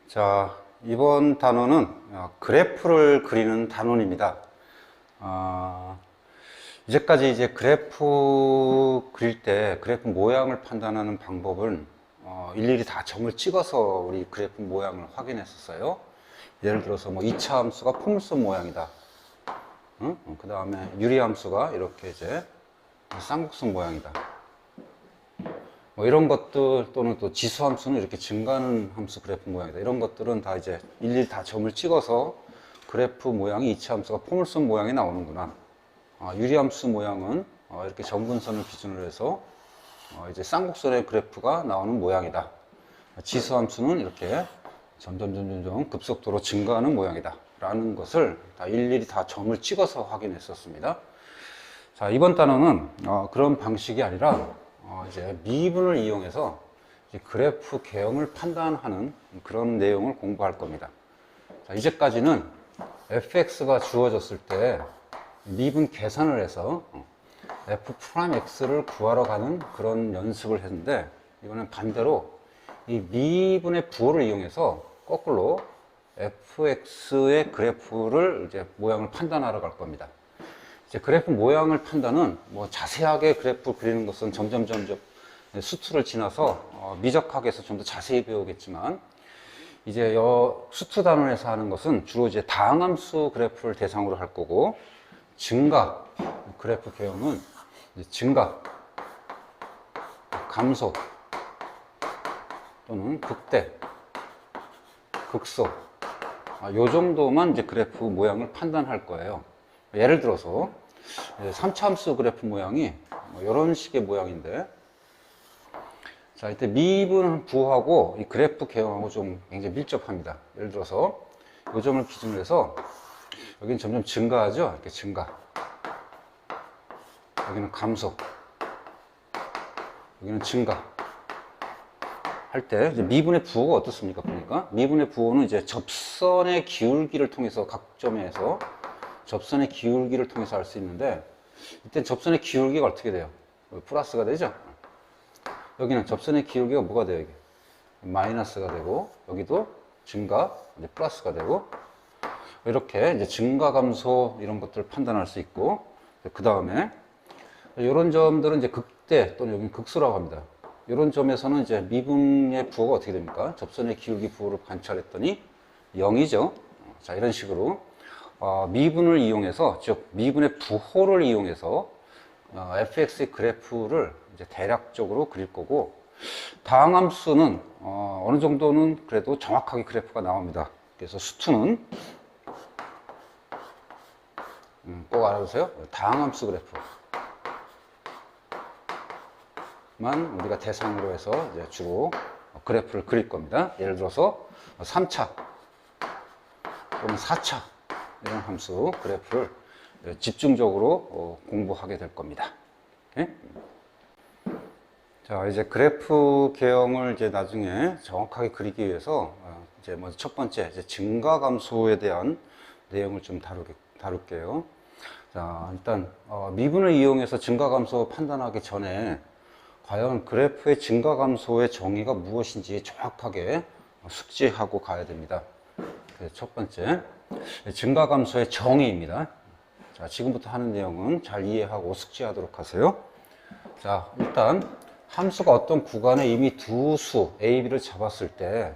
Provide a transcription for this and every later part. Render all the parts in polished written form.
자, 이번 단원은 그래프를 그리는 단원입니다. 이제까지 이제 그래프 그릴 때 그래프 모양을 판단하는 방법은 일일이 다 점을 찍어서 우리 그래프 모양을 확인했었어요. 예를 들어서 뭐 2차 함수가 포물선 모양이다. 그 다음에 유리 함수가 이렇게 이제 쌍곡선 모양이다. 뭐 이런 것들, 또는 또 지수 함수는 이렇게 증가하는 함수 그래프 모양이다. 이런 것들은 다 이제 일일이 다 점을 찍어서 그래프 모양이 2차 함수가 포물선 모양이 나오는구나. 유리 함수 모양은 이렇게 점근선을 기준으로 해서 이제 쌍곡선의 그래프가 나오는 모양이다. 지수 함수는 이렇게 점점 급속도로 증가하는 모양이다. 라는 것을 다 일일이 다 점을 찍어서 확인했었습니다. 자, 이번 단어는 그런 방식이 아니라 이제 미분을 이용해서 이제 그래프 개형을 판단하는 그런 내용을 공부할 겁니다. 자, 이제까지는 fx가 주어졌을 때 미분 계산을 해서 f'x를 구하러 가는 그런 연습을 했는데, 이번엔 반대로 이 미분의 부호를 이용해서 거꾸로 fx의 그래프를 이제 모양을 판단하러 갈 겁니다. 이제 그래프 모양을 판단은 뭐 자세하게 그래프 그리는 것은 점점 수투를 지나서 미적하게 해서 좀 더 자세히 배우겠지만, 이제 수투 단원에서 하는 것은 주로 이제 다항함수 그래프를 대상으로 할 거고, 증가 그래프 개형은 증가, 감소 또는 극대, 극소, 요 정도만 이제 그래프 모양을 판단할 거예요. 예를 들어서 3차 함수 그래프 모양이 이런 식의 모양인데, 자, 이때 미분 부호하고 이 그래프 개형하고 좀 굉장히 밀접합니다. 예를 들어서 요 점을 기준으로 해서 여기는 점점 증가하죠. 이렇게 증가, 여기는 감소, 여기는 증가 할 때 미분의 부호가 어떻습니까? 보니까 미분의 부호는 이제 접선의 기울기를 통해서 각 점에서 접선의 기울기를 통해서 알 수 있는데, 이때 접선의 기울기가 어떻게 돼요? 플러스가 되죠? 여기는 접선의 기울기가 뭐가 돼요? 이게 마이너스가 되고, 여기도 증가, 이제 플러스가 되고, 이렇게 이제 증가, 감소 이런 것들을 판단할 수 있고, 그 다음에 이런 점들은 이제 극대 또는 여기는 극소라고 합니다. 이런 점에서는 이제 미분의 부호가 어떻게 됩니까? 접선의 기울기 부호를 관찰했더니 0이죠. 자, 이런 식으로 미분을 이용해서, 즉 미분의 부호를 이용해서 fx의 그래프를 이제 대략적으로 그릴 거고, 다항함수는 어느 정도는 그래도 정확하게 그래프가 나옵니다. 그래서 수투는 꼭 알아두세요. 다항함수 그래프만 우리가 대상으로 해서 이제 주로 그래프를 그릴 겁니다. 예를 들어서 3차 또는 4차 이런 함수 그래프를 집중적으로 공부하게 될 겁니다. 오케이? 자, 이제 그래프 개형을 이제 나중에 정확하게 그리기 위해서 이제 먼저 첫 번째 이제 증가 감소에 대한 내용을 좀 다룰게요. 자, 일단 미분을 이용해서 증가 감소 판단하기 전에 과연 그래프의 증가 감소의 정의가 무엇인지 정확하게 숙지하고 가야 됩니다. 첫 번째, 증가 감소의 정의입니다. 자, 지금부터 하는 내용은 잘 이해하고 숙지하도록 하세요. 자, 일단 함수가 어떤 구간에 이미 두 수 a, b를 잡았을 때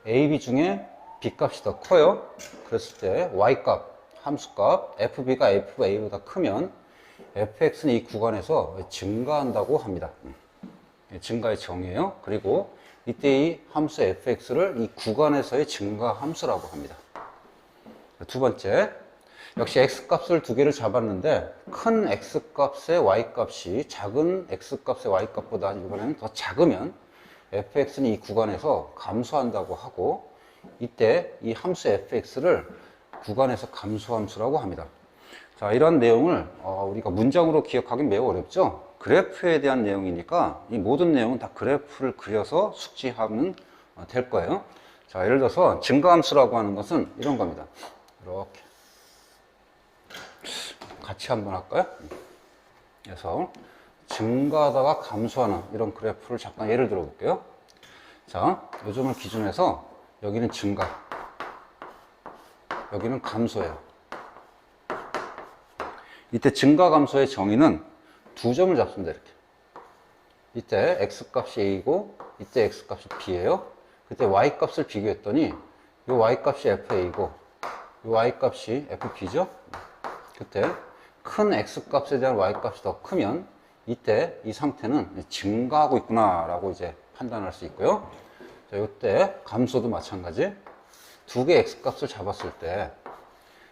a, b 중에 b 값이 더 커요. 그랬을 때 y 값, 함수값 fb가 fa보다 크면 fx는 이 구간에서 증가한다고 합니다. 증가의 정의예요. 그리고 이때 이 함수 fx를 이 구간에서의 증가 함수라고 합니다. 두 번째, 역시 x값을 두 개를 잡았는데 큰 x값의 y값이 작은 x값의 y값보다 이번에는 더 작으면 fx는 이 구간에서 감소한다고 하고, 이때 이 함수 fx를 구간에서 감소함수라고 합니다. 자, 이런 내용을 우리가 문장으로 기억하기는 매우 어렵죠? 그래프에 대한 내용이니까 이 모든 내용은 다 그래프를 그려서 숙지하면 될 거예요. 자, 예를 들어서 증가함수라고 하는 것은 이런 겁니다. 이렇게 같이 한번 할까요? 그래서 증가하다가 감소하는 이런 그래프를 잠깐 예를 들어 볼게요. 자, 요 점을 기준으로 해서 여기는 증가, 여기는 감소예요. 이때 증가 감소의 정의는 두 점을 잡습니다. 이렇게. 이때 x값이 a이고 이때 x값이 b예요. 그때 y값을 비교했더니 이 y값이 fa이고 이 y값이 fb죠. 그때 큰 x값에 대한 y값이 더 크면 이때 이 상태는 증가하고 있구나 라고 이제 판단할 수 있고요. 자, 이때 감소도 마찬가지. 두 개 x값을 잡았을 때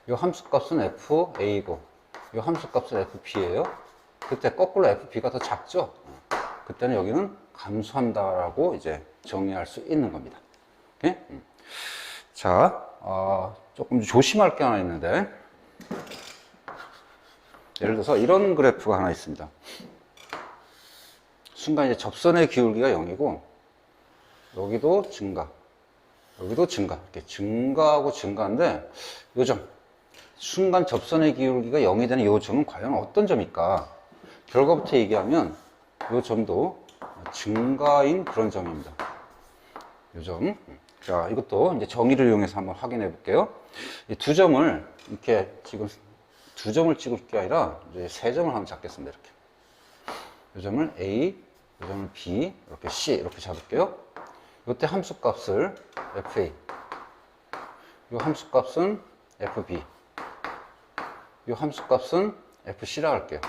이 함수값은 fa이고 이 함수값은 fb예요. 그때 거꾸로 fb가 더 작죠. 그때는 여기는 감소한다라고 이제 정의할 수 있는 겁니다. 오케이? 자, 조금 조심할 게 하나 있는데, 예를 들어서 이런 그래프가 하나 있습니다. 순간 이제 접선의 기울기가 0이고, 여기도 증가, 여기도 증가, 이렇게 증가하고 증가인데, 요 점, 순간 접선의 기울기가 0이 되는 요 점은 과연 어떤 점일까? 결과부터 얘기하면, 요 점도 증가인 그런 점입니다. 요 점. 자, 이것도 이제 정의를 이용해서 한번 확인해 볼게요. 이 두 점을 이렇게 지금 두 점을 찍을 게 아니라 이제 세 점을 한번 잡겠습니다. 이렇게. 요 점을 A, 요 점을 B, 이렇게 C 이렇게 잡을게요. 이때 함수값을 FA, 요 함수값은 FB, 요 함수값은 FC라고 할게요.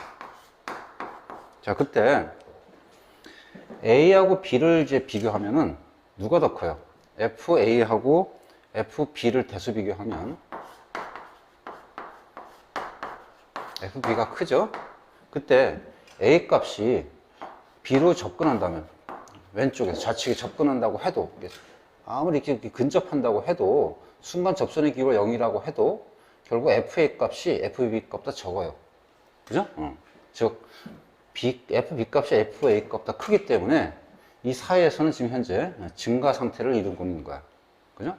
자, 그때 A하고 B를 이제 비교하면은 누가 더 커요? FA하고 FB를 대수 비교하면 FB가 크죠? 그때 A 값이 B로 접근한다면 왼쪽에서 좌측에 접근한다고 해도 아무리 이렇게 근접한다고 해도 순간 접선의 기울기가 0이라고 해도 결국 FA 값이 FB 값보다 적어요. 그죠? 즉 FB 값이 FA 값보다 크기 때문에 이 사이에서는 지금 현재 증가 상태를 이루고 있는 거야. 그죠?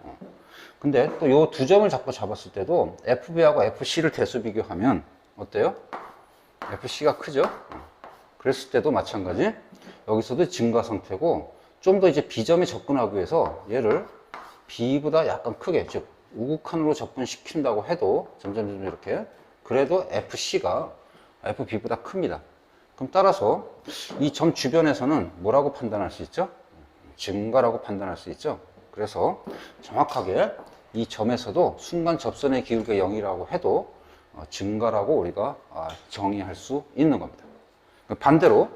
근데 또 요 두 점을 자꾸 잡았을 때도 FB하고 FC를 대수 비교하면 어때요? FC가 크죠? 그랬을 때도 마찬가지. 여기서도 증가 상태고 좀 더 이제 B점에 접근하기 위해서 얘를 B보다 약간 크게, 즉 우극한으로 접근시킨다고 해도 점점 이렇게 그래도 FC가 FB보다 큽니다. 그럼 따라서 이 점 주변에서는 뭐라고 판단할 수 있죠? 증가라고 판단할 수 있죠. 그래서 정확하게 이 점에서도 순간 접선의 기울기가 0이라고 해도 증가라고 우리가 정의할 수 있는 겁니다. 반대로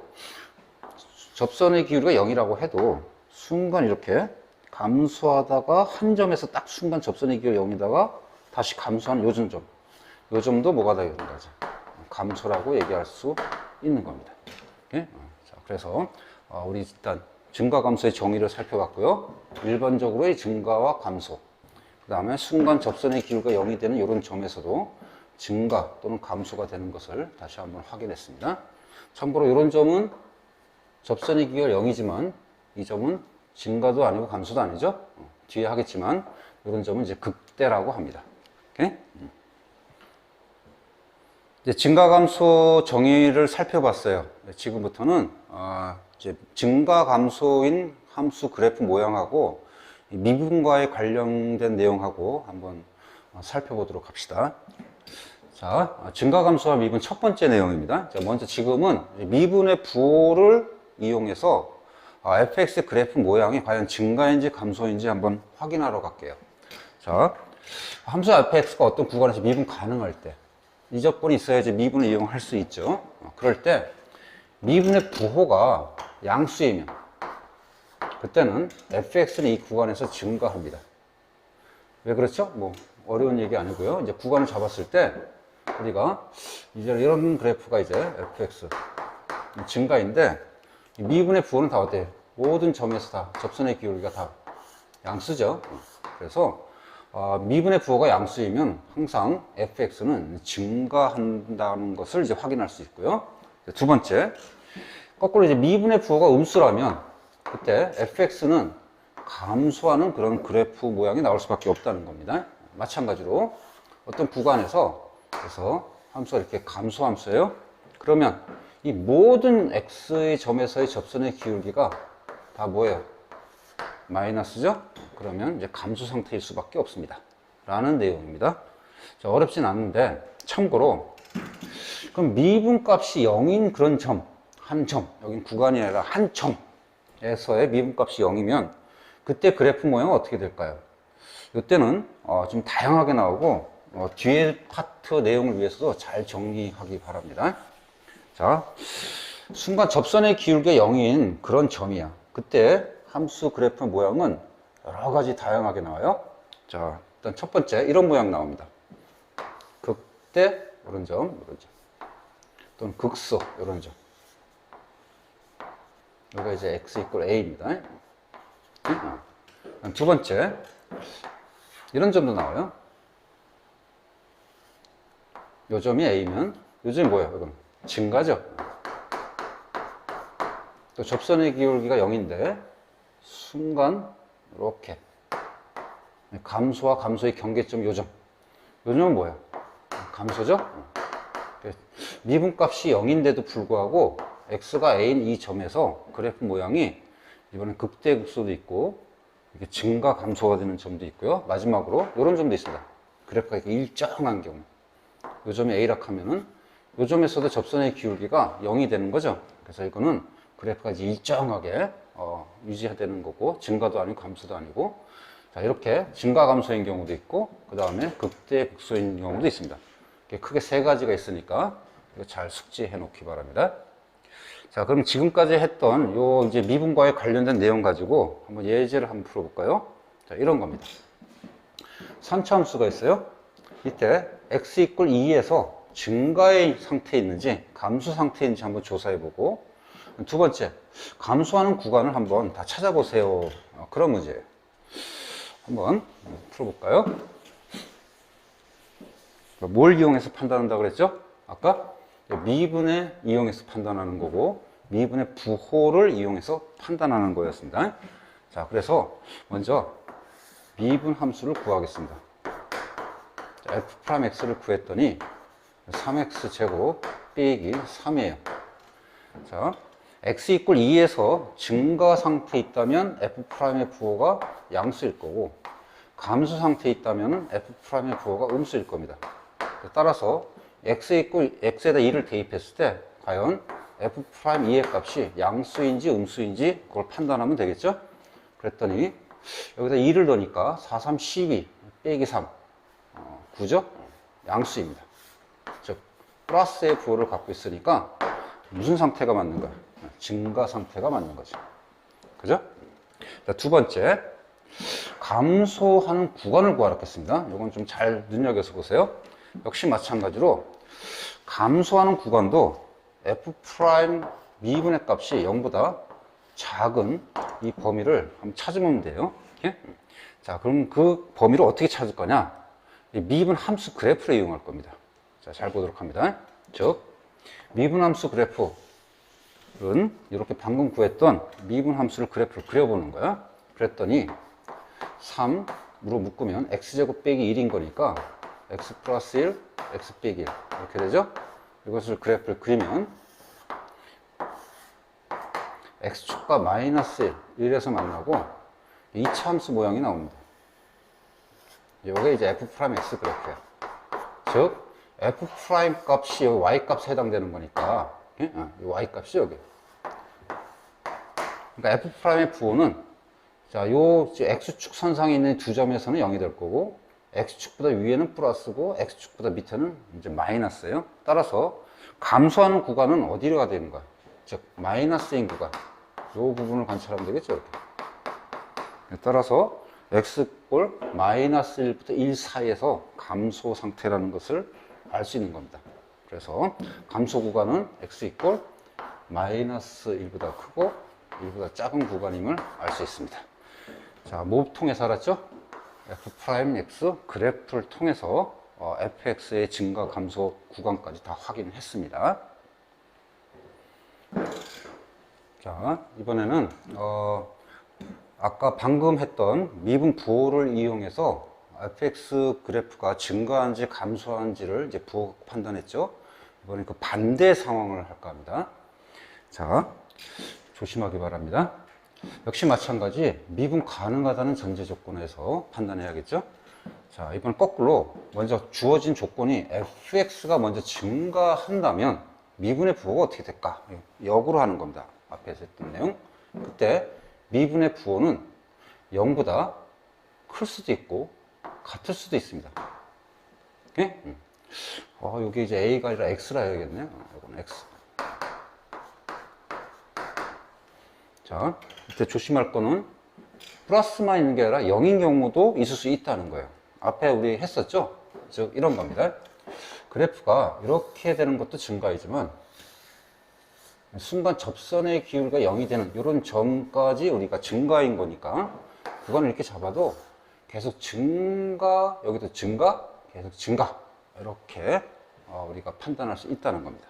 접선의 기울기가 0이라고 해도 순간 이렇게 감소하다가 한 점에서 딱 순간 접선의 기울기가 0이다가 다시 감소하는 요 점도 뭐가 되는 거죠? 감소라고 얘기할 수 있는 겁니다. 자, 그래서 우리 일단 증가 감소의 정의를 살펴봤고요. 일반적으로의 증가와 감소, 그 다음에 순간 접선의 기울기가 0이 되는 이런 점에서도 증가 또는 감소가 되는 것을 다시 한번 확인했습니다. 참고로 이런 점은 접선의 기울기가 0이지만 이 점은 증가도 아니고 감소도 아니죠. 뒤에 하겠지만 이런 점은 이제 극대라고 합니다. 오케이? 이제 증가 감소 정의를 살펴봤어요. 지금부터는 이제 증가 감소인 함수 그래프 모양하고 미분과의 관련된 내용하고 한번 살펴보도록 합시다. 자, 증가 감소와 미분 첫 번째 내용입니다. 자, 먼저 지금은 미분의 부호를 이용해서 fx 그래프 모양이 과연 증가인지 감소인지 한번 확인하러 갈게요. 자, 함수 fx가 어떤 구간에서 미분 가능할 때 이 조건이 있어야지 미분을 이용할 수 있죠. 그럴 때 미분의 부호가 양수이면 그때는 fx는 이 구간에서 증가합니다. 왜 그렇죠? 뭐 어려운 얘기 아니고요. 이제 구간을 잡았을 때 우리가 이제 이런 그래프가 이제 fx 증가인데 미분의 부호는 다 어때요? 모든 점에서 다 접선의 기울기가 다 양수죠. 그래서 미분의 부호가 양수이면 항상 fx는 증가한다는 것을 이제 확인할 수 있고요. 두 번째, 거꾸로 이제 미분의 부호가 음수라면 그때 fx는 감소하는 그런 그래프 모양이 나올 수밖에 없다는 겁니다. 마찬가지로 어떤 구간에서 그래서 함수가 이렇게 감소 함수예요. 그러면 이 모든 x의 점에서의 접선의 기울기가 다 뭐예요? 마이너스죠? 그러면 이제 감소 상태일 수밖에 없습니다. 라는 내용입니다. 자, 어렵진 않는데, 참고로, 그럼 미분값이 0인 그런 점, 한 점, 여긴 구간이 아니라 한 점에서의 미분값이 0이면, 그때 그래프 모양은 어떻게 될까요? 이때는 좀 다양하게 나오고, 뒤에 파트 내용을 위해서도 잘 정리하기 바랍니다. 자, 순간 접선의 기울기가 0인 그런 점이야. 그때 함수 그래프 모양은 여러 가지 다양하게 나와요. 자, 일단 첫 번째 이런 모양 나옵니다. 극대 이런 점, 이런 점. 또는 극소 이런 점. 여기가 이제 x 이퀄 a입니다. 두 번째 이런 점도 나와요. 요 점이 a면 요 점이 뭐예요? 이건 증가죠. 또 접선의 기울기가 0인데 순간 이렇게 감소와 감소의 경계점 요점. 요점은 뭐야? 감소죠? 미분값이 0인데도 불구하고 x가 a인 이 점에서 그래프 모양이 이번엔 극대 극소도 있고 이렇게 증가 감소가 되는 점도 있고요. 마지막으로 이런 점도 있습니다. 그래프가 이렇게 일정한 경우. 요 점이 a라 하면은 요 점에서도 접선의 기울기가 0이 되는 거죠. 그래서 이거는 그래프가 이제 일정하게 유지되는 거고 증가도 아니고 감소도 아니고 자 이렇게 증가 감소인 경우도 있고 그 다음에 극대 극소인 경우도 있습니다. 크게 세 가지가 있으니까 이거 잘 숙지해 놓기 바랍니다. 자 그럼 지금까지 했던 요 이제 미분과에 관련된 내용 가지고 한번 예제를 한번 풀어볼까요? 자 이런 겁니다. 선차함수가 있어요. 이때 x 이퀄 2에서 증가의 상태에 있는지 감소 상태에 있는지 한번 조사해 보고 두 번째 감소하는 구간을 한번 다 찾아보세요. 그런 문제예요. 한번 풀어볼까요? 뭘 이용해서 판단한다고 그랬죠? 아까 미분에 이용해서 판단하는 거고 미분의 부호를 이용해서 판단하는 거였습니다. 자 그래서 먼저 미분 함수를 구하겠습니다. 자, f'x를 구했더니 3x 제곱 빼기 3이에요. 자, x 이퀄 2에서 증가 상태에 있다면 f'의 부호가 양수일 거고 감소 상태에 있다면 f'의 부호가 음수일 겁니다. 따라서 x 이퀄 x에다 2를 대입했을 때 과연 f'2의 값이 양수인지 음수인지 그걸 판단하면 되겠죠? 그랬더니 여기다 2를 넣으니까 4, 3, 12 빼기 3 9죠? 양수입니다. 즉 플러스의 부호를 갖고 있으니까 무슨 상태가 맞는 거야? 증가 상태가 맞는 거죠. 그죠? 자, 두 번째 감소하는 구간을 구하겠습니다. 이건 좀 잘 눈여겨서 보세요. 역시 마찬가지로 감소하는 구간도 f' 미분의 값이 0보다 작은 이 범위를 한번 찾으면 돼요. 이렇게? 자, 그럼 그 범위를 어떻게 찾을 거냐? 이 미분 함수 그래프를 이용할 겁니다. 자, 잘 보도록 합니다. 즉, 미분 함수 그래프는 이렇게 방금 구했던 미분 함수를 그래프를 그려보는 거야. 그랬더니 3으로 묶으면 x제곱 빼기 1인 거니까 x 플러스 1, x 빼기 1 이렇게 되죠? 이것을 그래프를 그리면 x축과 마이너스 1, 1에서 만나고 2차 함수 모양이 나옵니다. 이게 이제 f'x 그래프야. 즉 f' 값이 여기 y 값에 해당되는 거니까 이 y 값이 여기. 그러니까 f'의 부호는 자, 요 x축 선상에 있는 두 점에서는 0이 될 거고 x축보다 위에는 플러스고 x축보다 밑에는 이제 마이너스예요. 따라서 감소하는 구간은 어디가 되는 거야? 즉 마이너스인 구간. 요 부분을 관찰하면 되겠죠, 이렇게. 따라서 x꼴 마이너스 1부터 1 사이에서 감소 상태라는 것을 알 수 있는 겁니다. 그래서 감소 구간은 x 이꼴 마이너스 1보다 크고 1보다 작은 구간임을 알 수 있습니다. 자, 뭐 통해서 알았죠? f'x 그래프를 통해서 fx의 증가 감소 구간까지 다 확인했습니다. 자, 이번에는 아까 방금 했던 미분 부호를 이용해서 fx 그래프가 증가한지 감소한지를 이제 부호 판단했죠. 이번엔 그 반대 상황을 할까 합니다. 자, 조심하기 바랍니다. 역시 마찬가지 미분 가능하다는 전제 조건에서 판단해야겠죠. 자, 이번 거꾸로 먼저 주어진 조건이 fx가 먼저 증가한다면 미분의 부호가 어떻게 될까? 역으로 하는 겁니다. 앞에서 했던 내용. 그때 미분의 부호는 0보다 클 수도 있고 같을 수도 있습니다. 오케이? 여기 이제 a가 아니라 x라 해야겠네요. 이건 x. 자, 이때 조심할 거는 플러스만 있는 게 아니라 0인 경우도 있을 수 있다는 거예요. 앞에 우리 했었죠? 즉 이런 겁니다. 그래프가 이렇게 되는 것도 증가이지만 순간 접선의 기울기가 0이 되는 이런 점까지 우리가 증가인 거니까 그거는 이렇게 잡아도 계속 증가, 여기도 증가, 계속 증가 이렇게 우리가 판단할 수 있다는 겁니다.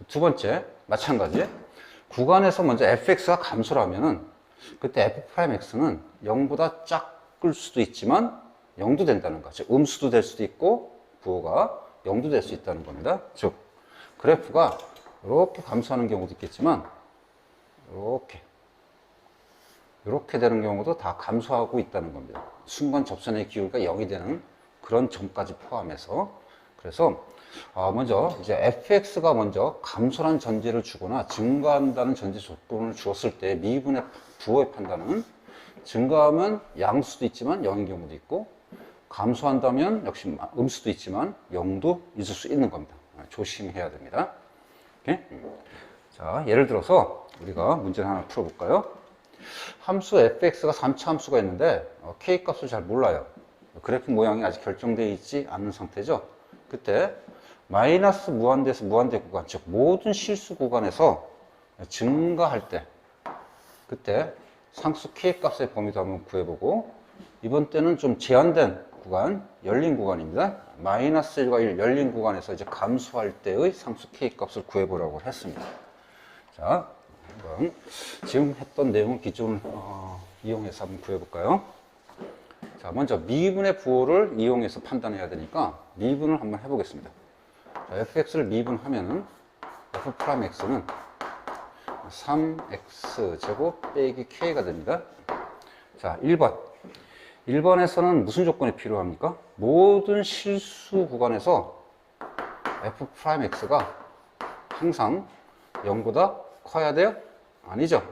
두 번째 마찬가지 구간에서 먼저 fx가 감소라면은 그때 f'x는 0보다 작을 수도 있지만 0도 된다는 거. 즉 음수도 될 수도 있고 부호가 0도 될 수 있다는 겁니다. 즉 그래프가 이렇게 감소하는 경우도 있겠지만 이렇게 되는 경우도 다 감소하고 있다는 겁니다. 순간 접선의 기울기가 0이 되는 그런 점까지 포함해서. 그래서 먼저 이제 fx가 먼저 감소한 전제를 주거나 증가한다는 전제 조건을 주었을 때 미분의 부호의 판단은 증가하면 양수도 있지만 0인 경우도 있고 감소한다면 역시 음수도 있지만 0도 있을 수 있는 겁니다. 조심해야 됩니다. 오케이? 자, 예를 들어서 우리가 문제를 하나 풀어볼까요? 함수 fx가 3차 함수가 있는데 k 값을 잘 몰라요. 그래프 모양이 아직 결정되어 있지 않은 상태죠. 그때 마이너스 무한대에서 무한대 구간, 즉 모든 실수 구간에서 증가할 때 그때 상수 k 값의 범위도 한번 구해보고 이번 때는 좀 제한된 구간, 열린 구간입니다. 마이너스 1과 1 열린 구간에서 이제 감소할 때의 상수 k 값을 구해보라고 했습니다. 자, 한번 지금 했던 내용을 기준으로 이용해서 한번 구해볼까요? 자, 먼저 미분의 부호를 이용해서 판단해야 되니까 미분을 한번 해보겠습니다. 자, fx를 미분하면은 f'x는 3x 제곱 빼기 k가 됩니다. 자, 1번에서는 무슨 조건이 필요합니까? 모든 실수 구간에서 f'x가 항상 0보다 커야 돼요? 아니죠.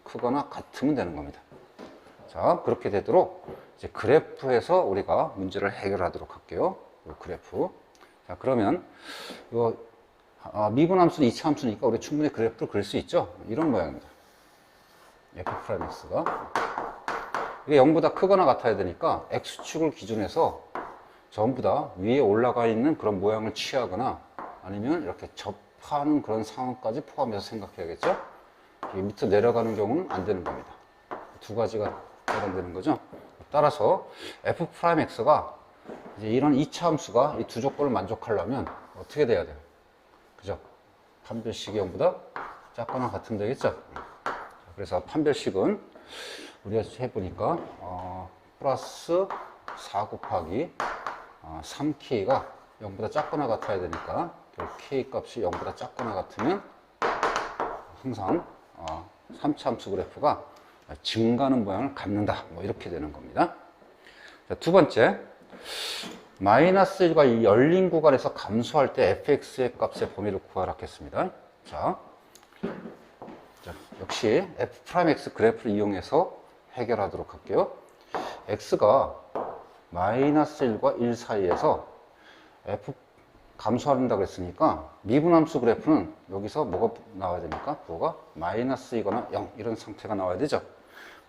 크거나 같으면 되는 겁니다. 자, 그렇게 되도록 이제 그래프에서 우리가 문제를 해결하도록 할게요. 이 그래프. 자, 그러면 이거 미분함수는 2차 함수니까 우리 충분히 그래프를 그릴 수 있죠. 이런 모양입니다. f'x가 이게 0보다 크거나 같아야 되니까 x축을 기준해서 전부 다 위에 올라가 있는 그런 모양을 취하거나 아니면 이렇게 접하는 그런 상황까지 포함해서 생각해야겠죠. 밑으로 내려가는 경우는 안 되는 겁니다. 두 가지가 해당되는 거죠. 따라서 f'x가 이제 이런 2차 함수가 이 두 조건을 만족하려면 어떻게 돼야 돼요? 그죠? 판별식이 0보다 작거나 같으면 되겠죠? 그래서 판별식은 우리가 해보니까 플러스 4 곱하기 3k가 0보다 작거나 같아야 되니까 k 값이 0보다 작거나 같으면 항상 3차 함수 그래프가 증가하는 모양을 갖는다. 뭐 이렇게 되는 겁니다. 자, 두 번째, 마이너스 1과 이 열린 구간에서 감소할 때 fx의 값의 범위를 구하라 했습니다. 자, 역시 f'x 그래프를 이용해서 해결하도록 할게요. x가 마이너스 1과 1 사이에서 f 감소한다고 했으니까 미분함수 그래프는 여기서 뭐가 나와야 됩니까? 부호가 마이너스이거나 0 이런 상태가 나와야 되죠.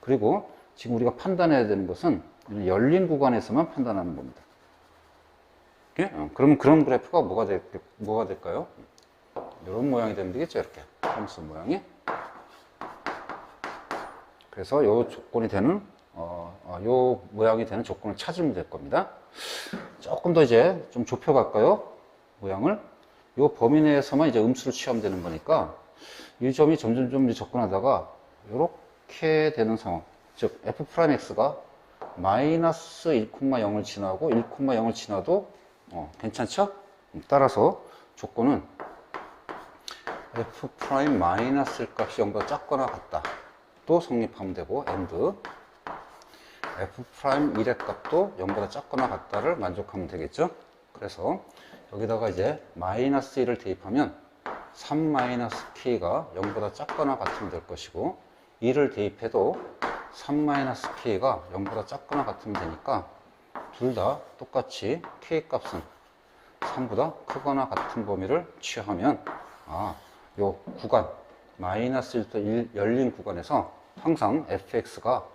그리고 지금 우리가 판단해야 되는 것은 열린 구간에서만 판단하는 겁니다. 그러면 그런 그래프가 뭐가 될까요? 이런 모양이 되면 되겠죠. 이렇게 함수 모양이. 그래서 요 조건이 되는 요 모양이 되는 조건을 찾으면 될 겁니다. 조금 더 이제 좀 좁혀갈까요? 모양을. 요 범위 내에서만 이제 음수를 취하면 거니까 이 점이 점점 접근하다가 이렇게 되는 상황. 즉 f'x가 마이너스 1,0을 지나고 1,0을 지나도 괜찮죠? 따라서 조건은 f' 마이너스 값이 0보다 작거나 같다. 값도 성립하면 되고 and f 프라임 1의 값도 0보다 작거나 같다를 만족하면 되겠죠. 그래서 여기다가 이제 마이너스 1을 대입하면 3 마이너스 k가 0보다 작거나 같으면 될 것이고 2를 대입해도 3 마이너스 k가 0보다 작거나 같으면 되니까 둘 다 똑같이 k 값은 3보다 크거나 같은 범위를 취하면 요 구간 마이너스 1부터 1 열린 구간에서 항상 fx가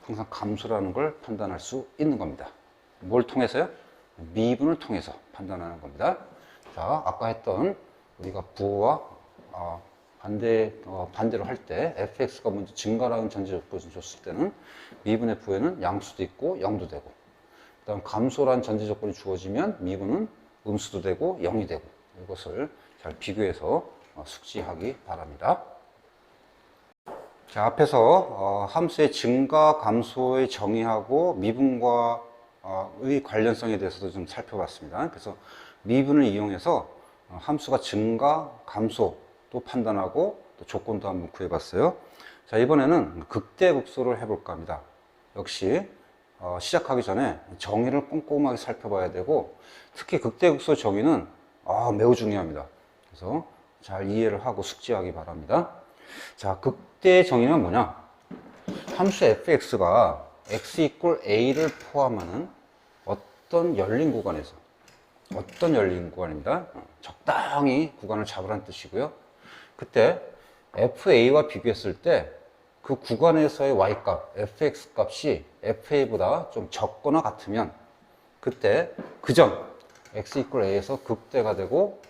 항상 감소라는 걸 판단할 수 있는 겁니다. 뭘 통해서요? 미분을 통해서 판단하는 겁니다. 자, 아까 했던 우리가 부호와 반대로 할 때 fx가 먼저 증가라는 전제 조건을 줬을 때는 미분의 부호에는 양수도 있고 0도 되고, 그 다음 감소라는 전제 조건이 주어지면 미분은 음수도 되고 0이 되고, 이것을 잘 비교해서 숙지하기 바랍니다. 자, 앞에서 함수의 증가, 감소의 정의하고 미분과의 관련성에 대해서도 좀 살펴봤습니다. 그래서 미분을 이용해서 함수가 증가, 감소도 판단하고 또 조건도 한번 구해봤어요. 자, 이번에는 극대극소를 해볼까 합니다. 역시 시작하기 전에 정의를 꼼꼼하게 살펴봐야 되고, 특히 극대극소 정의는 매우 중요합니다. 그래서 잘 이해를 하고 숙지하기 바랍니다. 자, 극대의 정의는 뭐냐? 함수 fx가 x 이퀄 a를 포함하는 어떤 열린 구간에서, 어떤 열린 구간입니다. 적당히 구간을 잡으라는 뜻이고요. 그때 fa와 비교했을 때 그 구간에서의 y값, fx 값이 fa보다 좀 적거나 같으면 그때 그 점 x 이퀄 a에서 극대가 되고,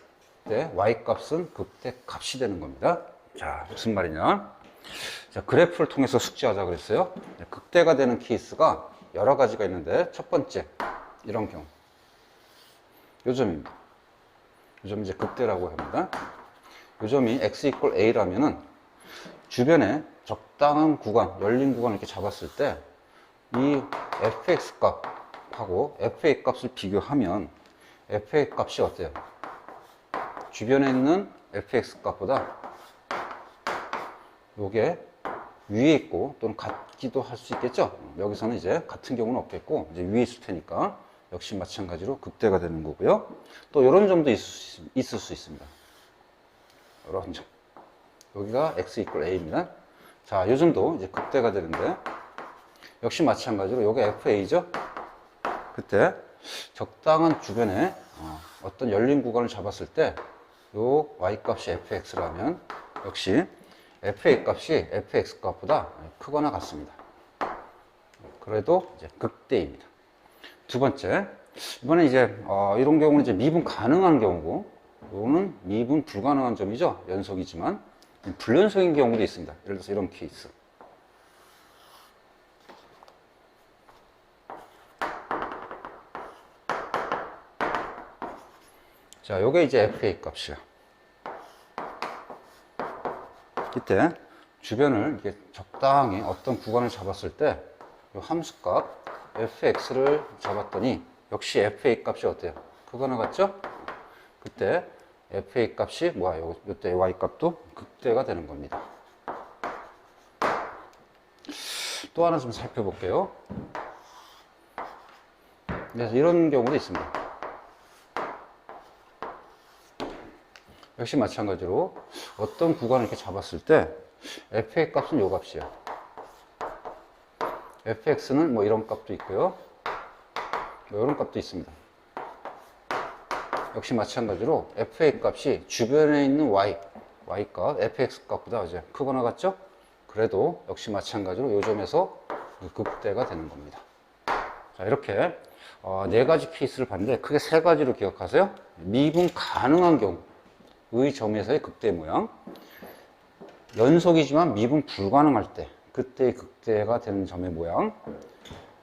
그때 y값은 극대 값이 되는 겁니다. 자, 무슨 말이냐? 자, 그래프를 통해서 숙지하자 그랬어요. 극대가 되는 케이스가 여러 가지가 있는데, 첫 번째, 이런 경우. 요 점입니다. 요 점이 이제 극대라고 합니다. 요 점이 x 이퀄 a라면은 주변에 적당한 구간, 열린 구간을 이렇게 잡았을 때 이 fx 값하고 fa 값을 비교하면 fa 값이 어때요? 주변에 있는 fx 값보다 요게 위에 있고, 또는 같기도 할 수 있겠죠. 여기서는 이제 같은 경우는 없겠고 이제 위에 있을 테니까 역시 마찬가지로 극대가 되는 거고요. 또 이런 점도 있을 수 있습니다. 이런 점, 여기가 x 이퀄 a입니다. 자, 이 점도 이제 극대가 되는데 역시 마찬가지로 요게 fa죠. 그때 적당한 주변에 어떤 열린 구간을 잡았을 때 요 y값이 fx라면 역시 fa 값이 fx 값보다 크거나 같습니다. 그래도 이제 극대입니다. 두 번째, 이번에 이제 이런 경우는 이제 미분 가능한 경우고, 이거는 미분 불가능한 점이죠. 연속이지만 불연속인 경우도 있습니다. 예를 들어서 이런 케이스. 자, 요게 이제 fa 값이야. 이때 주변을 이렇게 적당히 어떤 구간을 잡았을 때 요 함수값 fx를 잡았더니 역시 fa 값이 어때요? 크거나 같죠? 그때 fa 값이 뭐야? 요때 y 값도 극대가 되는 겁니다. 또 하나 좀 살펴볼게요. 그래서 이런 경우도 있습니다. 역시 마찬가지로 어떤 구간을 이렇게 잡았을 때 fa 값은 요 값이야. fx는 뭐 이런 값도 있고요, 뭐 이런 값도 있습니다. 역시 마찬가지로 fa 값이 주변에 있는 y 값, fx 값보다 이제 크거나 같죠? 그래도 역시 마찬가지로 요 점에서 극대가 되는 겁니다. 자, 이렇게 네 가지 케이스를 봤는데 크게 세 가지로 기억하세요. 미분 가능한 경우의 점에서의 극대 모양, 연속이지만 미분 불가능할 때 그때의 극대가 되는 점의 모양,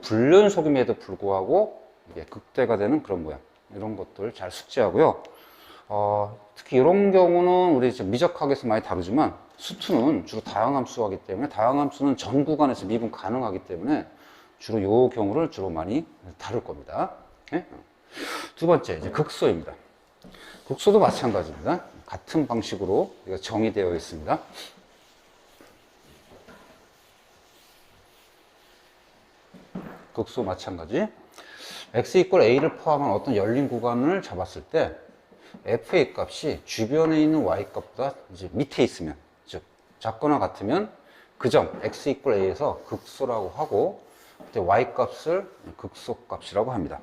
불연속임에도 불구하고 이게 극대가 되는 그런 모양, 이런 것들 잘 숙지하고요. 특히 이런 경우는 우리 이제 미적학에서 많이 다루지만 수투는 주로 다항함수하기 때문에, 다항함수는 전 구간에서 미분 가능하기 때문에 주로 이 경우를 주로 많이 다룰 겁니다. 네? 두 번째, 이제 극소입니다. 극소도 마찬가지입니다. 같은 방식으로 정의되어 있습니다. 극소 마찬가지. x 이퀄 a를 포함한 어떤 열린 구간을 잡았을 때 f의 값이 주변에 있는 y 값보다 이제 밑에 있으면, 즉 작거나 같으면 그 점 x 이퀄 a에서 극소라고 하고, 그때 y 값을 극소 값이라고 합니다.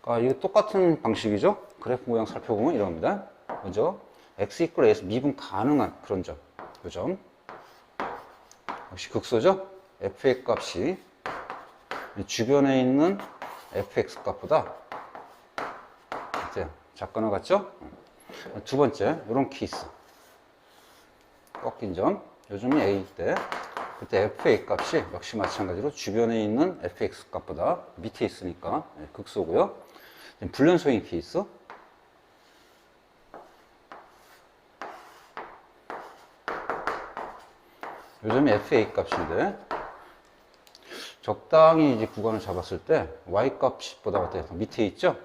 그러니까 이거 똑같은 방식이죠. 그래프 모양 살펴보면 이럽니다. 먼저 x 이퀄 a에서 미분 가능한 그런 점, 그 점 역시 극소죠. f의 값이 주변에 있는 fx 값보다 작거나 같죠? 두 번째, 이런 케이스. 꺾인 점, 요즘이 a일 때, 그때 f의 값이 역시 마찬가지로 주변에 있는 fx 값보다 밑에 있으니까 극소고요. 불연소인 케이스. 요즘이 f의 값인데, 적당히 이제 구간을 잡았을 때 y 값보다 어때요? 밑에 있죠?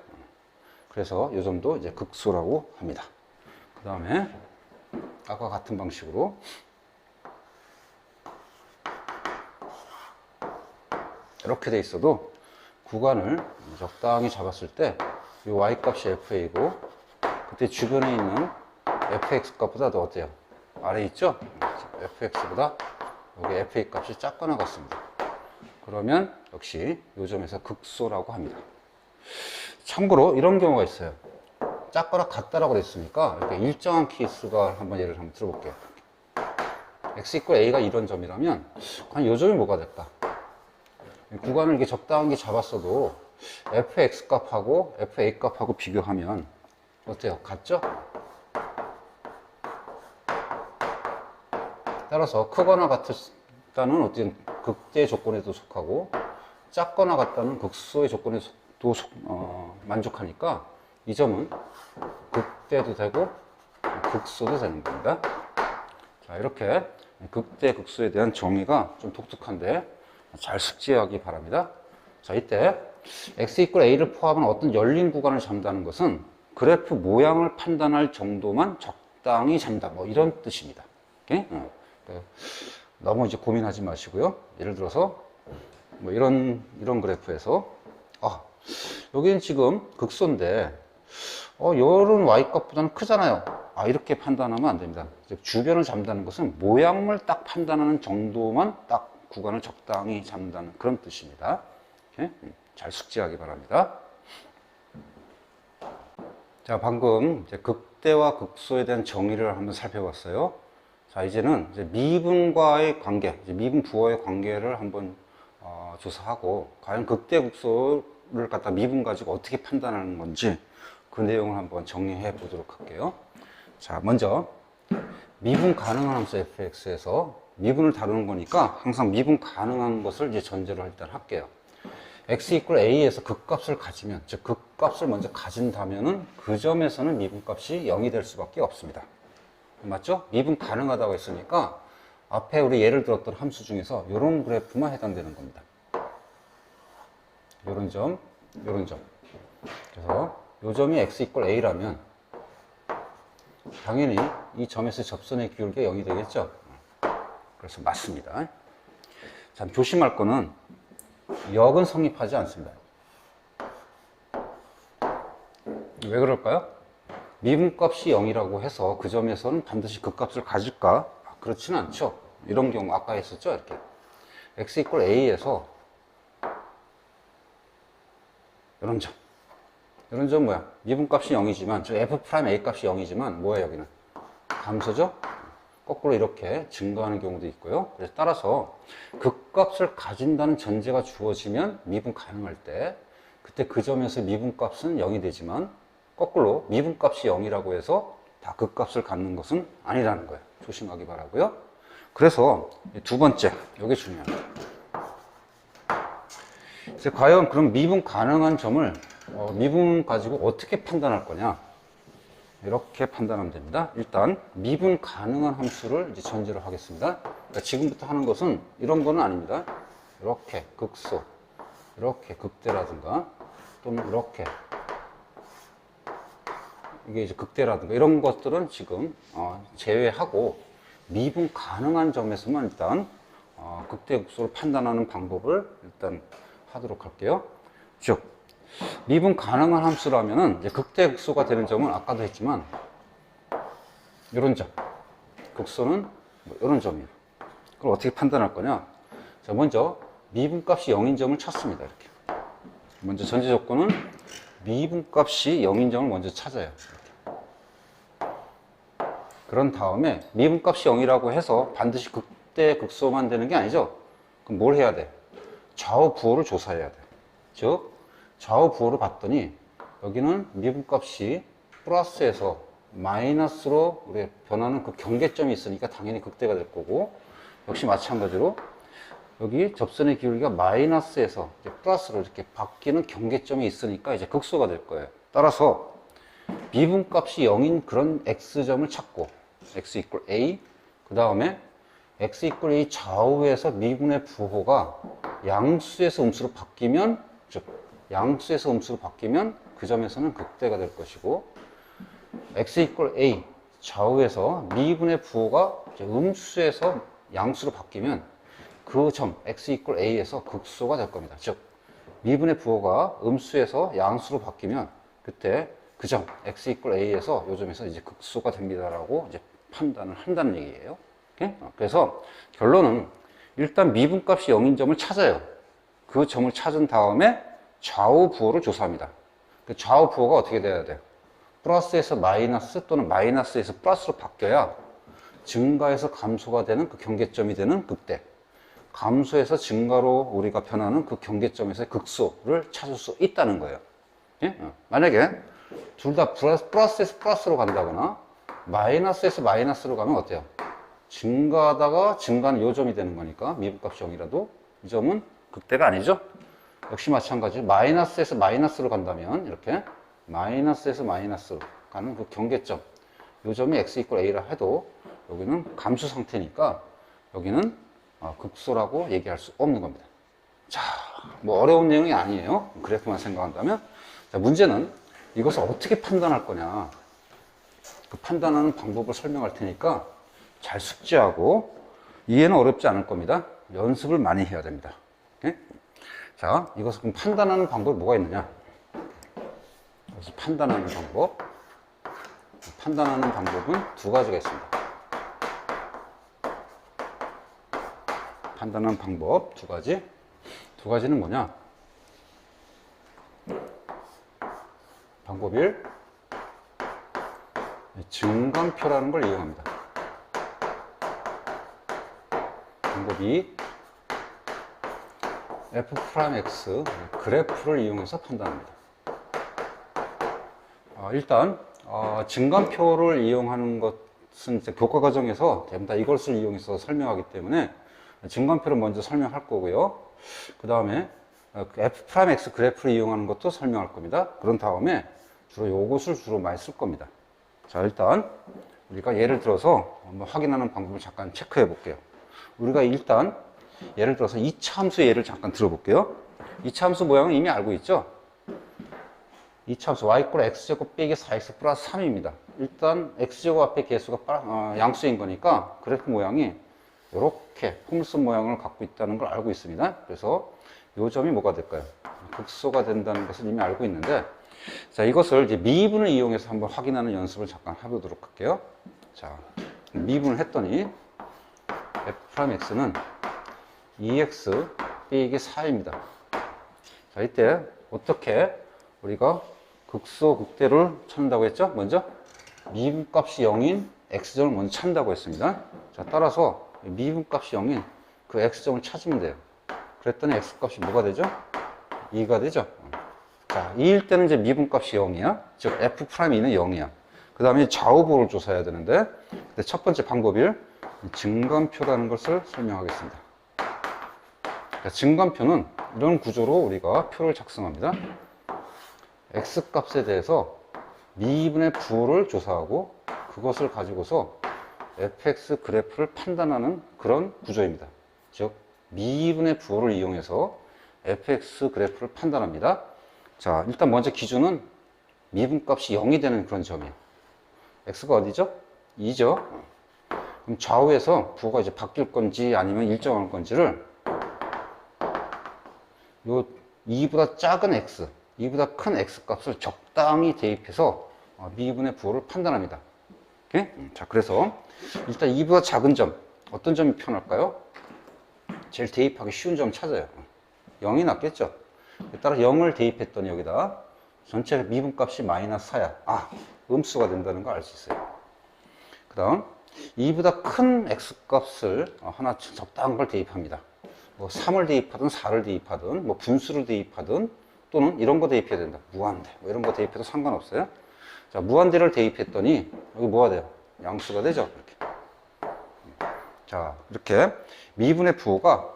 그래서 이 점도 이제 극소라고 합니다. 그 다음에 아까 같은 방식으로 이렇게 돼 있어도 구간을 적당히 잡았을 때 이 y 값이 fa이고, 그때 주변에 있는 fx 값보다 더 어때요? 아래 있죠? fx보다 여기 fa 값이 작거나 같습니다. 그러면 역시 이 점에서 극소라고 합니다. 참고로 이런 경우가 있어요. 작거나 같다라고 그랬으니까 이렇게 일정한 케이스가 예를 한번 들어볼게요. x 이퀄 a가 이런 점이라면 과연 이 점이 뭐가 될까? 구간을 이렇게 적당하게 잡았어도 fx 값하고 fa 값하고 비교하면 어때요? 같죠? 따라서 크거나 같다는 어떤 극대 조건에도 속하고, 작거나 같다는 극소의 조건에도 만족하니까 이 점은 극대도 되고 극소도 되는 겁니다. 자, 이렇게 극대 극소에 대한 정의가 좀 독특한데 잘 숙지하기 바랍니다. 자, 이때 x 이퀄 a를 포함한 어떤 열린 구간을 잡는다는 것은 그래프 모양을 판단할 정도만 적당히 잡는다, 뭐 이런 뜻입니다. 오케이? 너무 이제 고민하지 마시고요. 예를 들어서 뭐 이런 그래프에서 여기는 지금 극소인데 요런 y 값보다는 크잖아요. 이렇게 판단하면 안 됩니다. 주변을 잡는다는 것은 모양을 딱 판단하는 정도만 딱 구간을 적당히 잡는다는 그런 뜻입니다. 오케이? 잘 숙지하기 바랍니다. 자, 방금 이제 극대와 극소에 대한 정의를 한번 살펴봤어요. 자, 이제는 이제 미분과의 관계, 이제 미분 부호의 관계를 한번 조사하고, 과연 극대 극소를 갖다 미분 가지고 어떻게 판단하는 건지 그 내용을 한번 정리해 보도록 할게요. 자, 먼저 미분 가능한 함수 fx에서 미분을 다루는 거니까 항상 미분 가능한 것을 이제 전제로 일단 할게요. x 이퀄 a에서 극값을 가지면, 즉 극값을 먼저 가진다면은 그 점에서는 미분값이 0이 될 수밖에 없습니다. 맞죠? 미분 가능하다고 했으니까 앞에 우리 예를 들었던 함수 중에서 이런 그래프만 해당되는 겁니다. 이런 점, 이런 점. 그래서 이 점이 x 이퀄 a라면 당연히 이 점에서 접선의 기울기가 0이 되겠죠? 그래서 맞습니다. 참 조심할 거는 역은 성립하지 않습니다. 왜 그럴까요? 미분값이 0이라고 해서 그 점에서는 반드시 그 값을 가질까? 그렇지는 않죠. 이런 경우 아까 했었죠. 이렇게 x 이퀄 a에서 이런 점, 이런 점 뭐야? 미분값이 0이지만 저 f 프라임 a 값이 0이지만 뭐야? 여기는 감소죠. 거꾸로 이렇게 증가하는 경우도 있고요. 그래서 따라서 그 값을 가진다는 전제가 주어지면 미분 가능할 때, 그때 그 점에서 미분값은 0이 되지만 거꾸로 미분값이 0이라고 해서 다 그 값을 갖는 것은 아니라는 거예요. 조심하기 바라고요. 그래서 두 번째, 이게 중요합니다. 이제 과연 그럼 미분 가능한 점을 미분 가지고 어떻게 판단할 거냐? 이렇게 판단하면 됩니다. 일단 미분 가능한 함수를 이제 전제로 하겠습니다. 그러니까 지금부터 하는 것은 이런 거는 아닙니다. 이렇게 극소, 이렇게 극대라든가 또는 이렇게 이게 이제 극대라든가 이런 것들은 지금 제외하고 미분 가능한 점에서만 일단 극대 극소를 판단하는 방법을 일단 하도록 할게요. 쭉. 미분 가능한 함수라면은 이제 극대극소가 되는 점은 아까도 했지만 이런 점, 극소는 뭐 이런 점이에요. 그걸 어떻게 판단할 거냐? 자, 먼저 미분값이 0인 점을 찾습니다. 이렇게. 먼저 전제 조건은 미분값이 0인 점을 먼저 찾아요. 이렇게. 그런 다음에 미분값이 0이라고 해서 반드시 극대극소만 되는 게 아니죠. 그럼 뭘 해야 돼? 좌우 부호를 조사해야 돼. 즉 좌우 부호를 봤더니 여기는 미분값이 플러스에서 마이너스로 우리 변하는 그 경계점이 있으니까 당연히 극대가 될 거고, 역시 마찬가지로 여기 접선의 기울기가 마이너스에서 이제 플러스로 이렇게 바뀌는 경계점이 있으니까 이제 극소가 될 거예요. 따라서 미분값이 0인 그런 x점을 찾고 x equal a, 그 다음에 x equal a 좌우에서 미분의 부호가 양수에서 음수로 바뀌면, 즉 양수에서 음수로 바뀌면 그 점에서는 극대가 될 것이고, x equal a 좌우에서 미분의 부호가 음수에서 양수로 바뀌면 그 점 x equal a에서 극소가 될 겁니다. 즉 미분의 부호가 음수에서 양수로 바뀌면 그때 그 점 x equal a에서 요 점에서 이제 극소가 됩니다라고 이제 판단을 한다는 얘기예요. 오케이? 그래서 결론은 일단 미분값이 0인 점을 찾아요. 그 점을 찾은 다음에 좌우 부호를 조사합니다. 그 좌우 부호가 어떻게 돼야 돼요? 플러스에서 마이너스 또는 마이너스에서 플러스로 바뀌어야 증가에서 감소가 되는 그 경계점이 되는 극대, 감소에서 증가로 우리가 변하는 그 경계점에서의 극소를 찾을 수 있다는 거예요. 예? 만약에 둘 다 플러스에서 플러스로 간다거나 마이너스에서 마이너스로 가면 어때요? 증가하다가 증가는 요 점이 되는 거니까 미분값이 0이라도 이 점은 극대가 아니죠? 역시 마찬가지로 마이너스에서 마이너스로 간다면 이렇게 마이너스에서 마이너스로 가는 그 경계점, 요 점이 x equal a라 해도 여기는 감수 상태니까 여기는 극소라고 얘기할 수 없는 겁니다. 자, 뭐 어려운 내용이 아니에요. 그래프만 생각한다면. 자, 문제는 이것을 어떻게 판단할 거냐. 그 판단하는 방법을 설명할 테니까 잘 숙지하고, 이해는 어렵지 않을 겁니다. 연습을 많이 해야 됩니다. 오케이? 자, 이것을 그럼 판단하는 방법이 뭐가 있느냐. 그래서 판단하는 방법. 판단하는 방법은 두 가지가 있습니다. 판단하는 방법 두 가지. 두 가지는 뭐냐? 방법 1, 증감표라는 걸 이용합니다. 방법 2, f'x 그래프를 이용해서 판단합니다. 일단 증감표를 이용하는 것은 이제 교과 과정에서 대부분 다 이것을 이용해서 설명하기 때문에 증감표를 먼저 설명할 거고요. 그 다음에 f'x 그래프를 이용하는 것도 설명할 겁니다. 그런 다음에 주로 이것을 주로 많이 쓸 겁니다. 자, 일단 우리가 예를 들어서 한번 확인하는 방법을 잠깐 체크해 볼게요. 우리가 일단 예를 들어서 2차 함수 예를 잠깐 들어볼게요. 2차 함수 모양은 이미 알고 있죠? 2차 함수 y = x제곱 빼기 4x 플러스 3입니다. 일단 x제곱 앞에 개수가 양수인 거니까 그래프 모양이 이렇게 폼선 모양을 갖고 있다는 걸 알고 있습니다. 그래서 이 점이 뭐가 될까요? 극소가 된다는 것을 이미 알고 있는데, 자, 이것을 이제 미분을 이용해서 한번 확인하는 연습을 잠깐 해보도록 할게요. 자, 미분을 했더니 f'x는 2x 빼기 4입니다. 자, 이때 어떻게 우리가 극소 극대를 찾는다고 했죠? 먼저 미분값이 0인 x점을 먼저 찾는다고 했습니다. 자, 따라서 미분값이 0인 그 x점을 찾으면 돼요. 그랬더니 x값이 뭐가 되죠? 2가 되죠. 자, 2일 때는 이제 미분값이 0이야. 즉 f'는 0이야. 그 다음에 좌우부호를 조사해야 되는데, 첫 번째 방법 1, 증감표라는 것을 설명하겠습니다. 자, 증감표는 이런 구조로 우리가 표를 작성합니다. x값에 대해서 미분의 부호를 조사하고 그것을 가지고서 fx 그래프를 판단하는 그런 구조입니다. 즉 미분의 부호를 이용해서 fx 그래프를 판단합니다. 자, 일단 먼저 기준은 미분값이 0이 되는 그런 점이에요. x가 어디죠? 2죠. 그럼 좌우에서 부호가 이제 바뀔 건지 아니면 일정할 건지를 요 2보다 작은 x, 2보다 큰 x 값을 적당히 대입해서 미분의 부호를 판단합니다. 오케이? 자, 그래서 일단 2보다 작은 점, 어떤 점이 편할까요? 제일 대입하기 쉬운 점 찾아요. 0이 낫겠죠? 따라 0을 대입했더니 여기다 전체 미분값이 마이너스 4야. 아, 음수가 된다는 걸 알 수 있어요. 그 다음 2보다 큰 x값을 하나 적당한 걸 대입합니다. 뭐 3을 대입하든 4를 대입하든 뭐 분수를 대입하든 또는 이런 거 대입해야 된다. 무한대 뭐 이런 거 대입해도 상관없어요. 자, 무한대를 대입했더니 여기 뭐가 돼요? 양수가 되죠. 이렇게. 자, 이렇게 미분의 부호가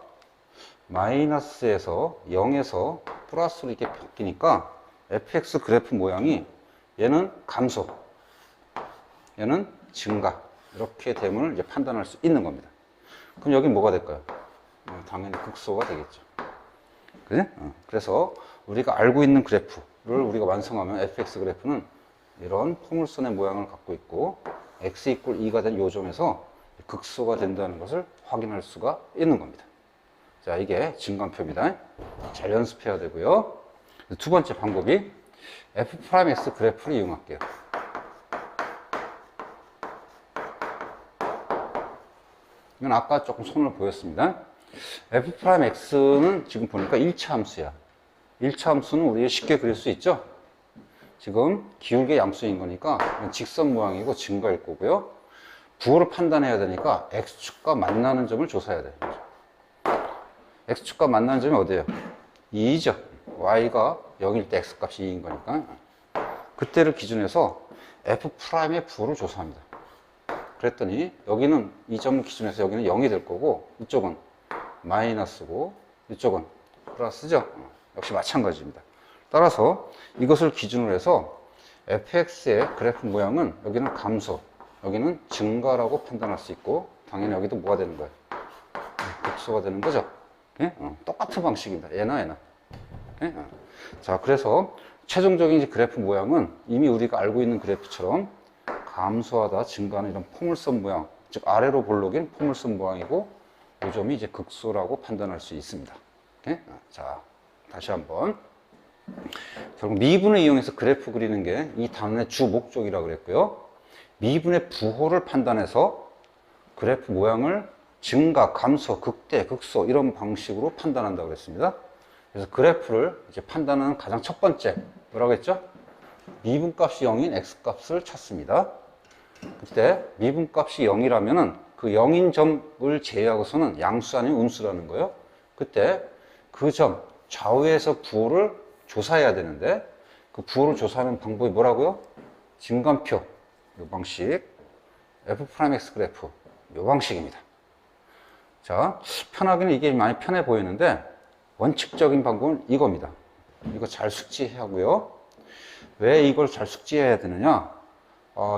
마이너스에서 0에서 플러스로 이렇게 바뀌니까 fx 그래프 모양이 얘는 감소, 얘는 증가, 이렇게 됨을 이제 판단할 수 있는 겁니다. 그럼 여기 뭐가 될까요? 당연히 극소가 되겠죠. 그래? 그래서 우리가 알고 있는 그래프를 우리가 완성하면 fx 그래프는 이런 포물선의 모양을 갖고 있고 x 이퀄 2가 된 요점에서 극소가 된다는 것을 확인할 수가 있는 겁니다. 자, 이게 증간표입니다. 잘 연습해야 되고요. 두 번째 방법이 f'x 그래프를 이용할게요. 이건 아까 조금 손을 보였습니다. f'x는 지금 보니까 1차 함수야. 1차 함수는 우리가 쉽게 그릴 수 있죠? 지금 기울기 양수인 거니까 직선 모양이고 증가일 거고요. 부호를 판단해야 되니까 x축과 만나는 점을 조사해야 돼요. x축과 만나는 점이 어디예요? 2죠. y가 0일 때 x값이 2인 거니까. 그때를 기준해서 f'의 부호를 조사합니다. 그랬더니 여기는 이 점 기준에서 여기는 0이 될 거고 이쪽은 마이너스고 이쪽은 플러스죠. 역시 마찬가지입니다. 따라서 이것을 기준으로 해서 fx의 그래프 모양은 여기는 감소, 여기는 증가라고 판단할 수 있고 당연히 여기도 뭐가 되는 거예요? 극소가 되는 거죠. 예? 똑같은 방식입니다. 얘나. 예? 자, 그래서 최종적인 이제 그래프 모양은 이미 우리가 알고 있는 그래프처럼 감소하다 증가하는 이런 포물선 모양, 즉 아래로 볼록인 포물선 모양이고 이 점이 이제 극소라고 판단할 수 있습니다. 예? 자, 다시 한번. 결국 미분을 이용해서 그래프 그리는 게 이 단원의 주 목적이라고 그랬고요. 미분의 부호를 판단해서 그래프 모양을 증가, 감소, 극대, 극소 이런 방식으로 판단한다고 그랬습니다. 그래서 그래프를 이제 판단하는 가장 첫 번째 뭐라고 했죠? 미분값이 0인 x값을 찾습니다. 그때 미분값이 0이라면은 그 0인 점을 제외하고서는 양수 아니면 음수라는 거예요. 그때 그 점 좌우에서 부호를 조사해야 되는데 그 부호를 조사하는 방법이 뭐라고요? 증간표, 이 방식, f'x 그래프, 이 방식입니다. 자, 편하기는 이게 많이 편해 보이는데 원칙적인 방법은 이겁니다. 이거 잘 숙지하고요. 왜 이걸 잘 숙지해야 되느냐?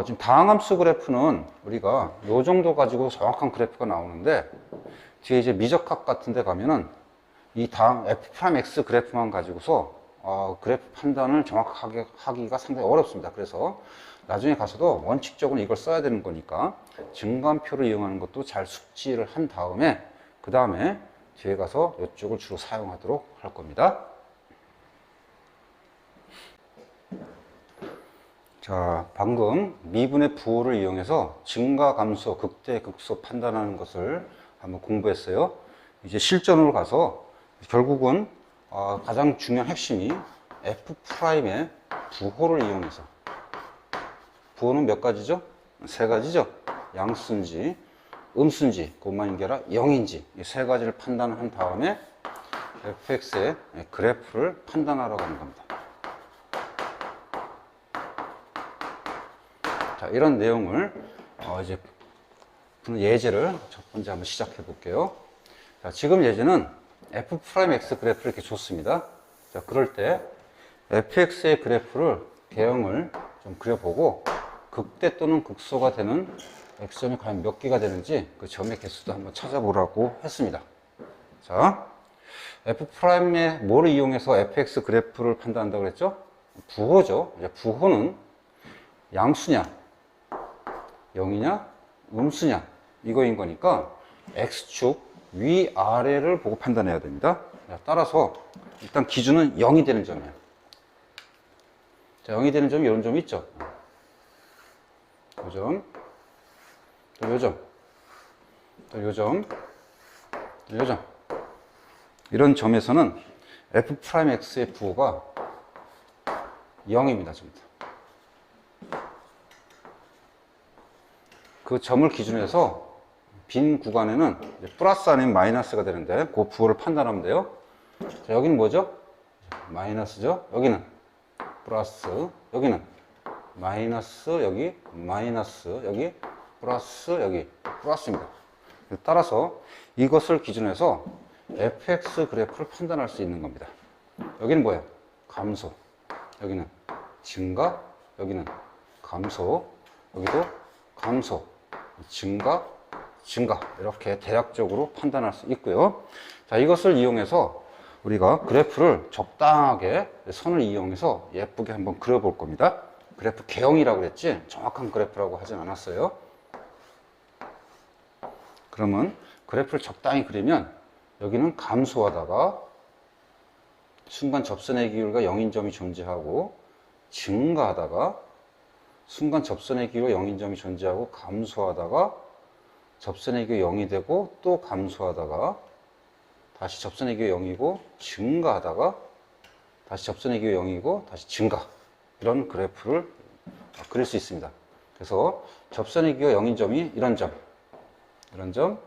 지금 다항함수 그래프는 우리가 이 정도 가지고 정확한 그래프가 나오는데 뒤에 이제 미적합 같은 데 가면은 이 다항 f'x 그래프만 가지고서 그래프 판단을 정확하게 하기가 상당히 어렵습니다. 그래서 나중에 가서도 원칙적으로 이걸 써야 되는 거니까 증간표를 이용하는 것도 잘 숙지를 한 다음에 그 다음에 뒤에 가서 이쪽을 주로 사용하도록 할 겁니다. 자, 방금 미분의 부호를 이용해서 증가, 감소, 극대, 극소 판단하는 것을 한번 공부했어요. 이제 실전으로 가서 결국은 가장 중요한 핵심이 f'의 부호를 이용해서, 부호는 몇 가지죠? 세 가지죠? 양수인지 음수인지 그것만인 게 아니라 0인지 이 세 가지를 판단한 다음에 fx의 그래프를 판단하라고 하는 겁니다. 자, 이런 내용을 이제 예제를 첫 번째 한번 시작해 볼게요. 자, 지금 예제는 f'x 그래프를 이렇게 줬습니다. 자, 그럴 때 fx의 그래프를 개형을 좀 그려보고 극대 또는 극소가 되는 x점이 과연 몇 개가 되는지 그 점의 개수도 한번 찾아보라고 했습니다. 자, f'의 뭐를 이용해서 fx 그래프를 판단한다고 그랬죠? 부호죠. 이제 부호는 양수냐, 0이냐, 음수냐 이거인 거니까 x축 위아래를 보고 판단해야 됩니다. 자, 따라서 일단 기준은 0이 되는 점이에요. 자, 0이 되는 점이 이런 점이 있죠. 요 점, 또 요 점, 또 요 점, 또 요 점. 이런 점에서는 f'x의 부호가 0입니다. 전부 다. 그 점을 기준으로 해서 빈 구간에는 플러스 아니면 마이너스가 되는데 그 부호를 판단하면 돼요. 자, 여기는 뭐죠? 마이너스죠. 여기는 플러스, 여기는 마이너스, 여기 마이너스, 여기 플러스, 여기 플러스입니다. 따라서 이것을 기준으로 해서 fx 그래프를 판단할 수 있는 겁니다. 여기는 뭐예요? 감소, 여기는 증가, 여기는 감소, 여기도 감소, 증가, 증가, 이렇게 대략적으로 판단할 수 있고요. 자, 이것을 이용해서 우리가 그래프를 적당하게 선을 이용해서 예쁘게 한번 그려볼 겁니다. 그래프 개형이라고 그랬지 정확한 그래프라고 하진 않았어요. 그러면 그래프를 적당히 그리면 여기는 감소하다가 순간 접선의 기울기가 0인 점이 존재하고, 증가하다가 순간 접선의 기울기가 0인 점이 존재하고, 감소하다가 접선의 기울기가 0이 되고, 또 감소하다가 다시 접선의 기울기가 0이고, 증가하다가 다시 접선의 기울기가 0이고, 다시 증가. 이런 그래프를 그릴 수 있습니다. 그래서 접선의 기울기가 0인 점이 이런 점, 이런 점,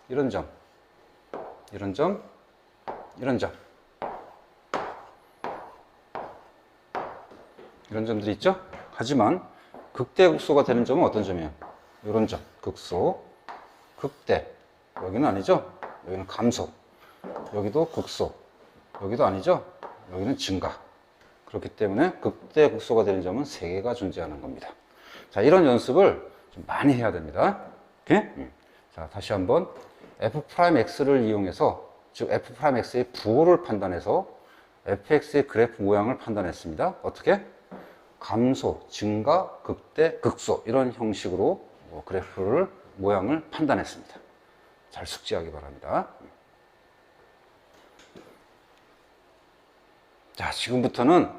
이런 점, 이런 점, 이런 점, 이런 점들이 있죠? 하지만 극대극소가 되는 점은 어떤 점이에요? 이런 점, 극소, 극대. 여기는 아니죠? 여기는 감소. 여기도 극소. 여기도 아니죠? 여기는 증가. 그렇기 때문에 극대극소가 되는 점은 3개가 존재하는 겁니다. 자, 이런 연습을 좀 많이 해야 됩니다. 오케이? 자, 다시 한번 f'x를 이용해서, 즉 f'x의 부호를 판단해서 fx의 그래프 모양을 판단했습니다. 어떻게? 감소, 증가, 극대, 극소, 이런 형식으로 그래프를 모양을 판단했습니다. 잘 숙지하기 바랍니다. 자, 지금부터는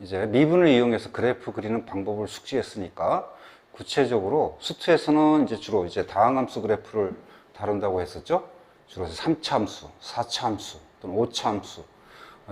이제 미분을 이용해서 그래프 그리는 방법을 숙지했으니까 구체적으로 수투에서는 이제 주로 이제 다항함수 그래프를 다룬다고 했었죠. 주로 3차 함수, 4차 함수, 또는 5차 함수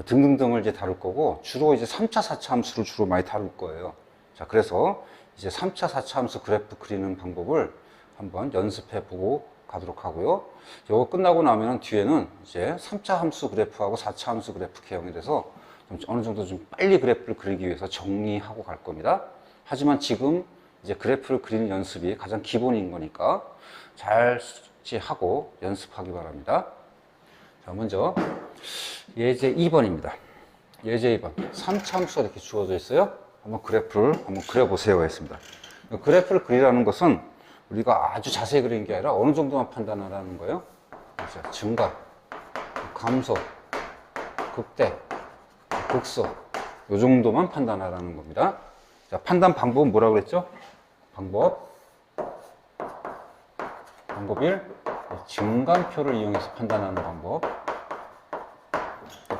등등등을 이제 다룰 거고, 주로 이제 3차, 4차 함수를 주로 많이 다룰 거예요. 자, 그래서 이제 3차, 4차 함수 그래프 그리는 방법을 한번 연습해 보고 가도록 하고요. 이거 끝나고 나면 뒤에는 이제 3차 함수 그래프하고 4차 함수 그래프 개형에 대해서 좀 어느 정도 좀 빨리 그래프를 그리기 위해서 정리하고 갈 겁니다. 하지만 지금 이제 그래프를 그리는 연습이 가장 기본인 거니까 잘 숙지하고 연습하기 바랍니다. 자, 먼저 예제 2번입니다. 예제 2번. 3차 함수가 이렇게 주어져 있어요. 한번 그래프를 한번 그려보세요 했습니다. 그래프를 그리라는 것은 우리가 아주 자세히 그리는 게 아니라 어느 정도만 판단하라는 거예요. 자, 증가, 감소, 극대, 극소, 이 정도만 판단하라는 겁니다. 자, 판단 방법은 뭐라고 그랬죠? 방법 1, 증간표를 이용해서 판단하는 방법.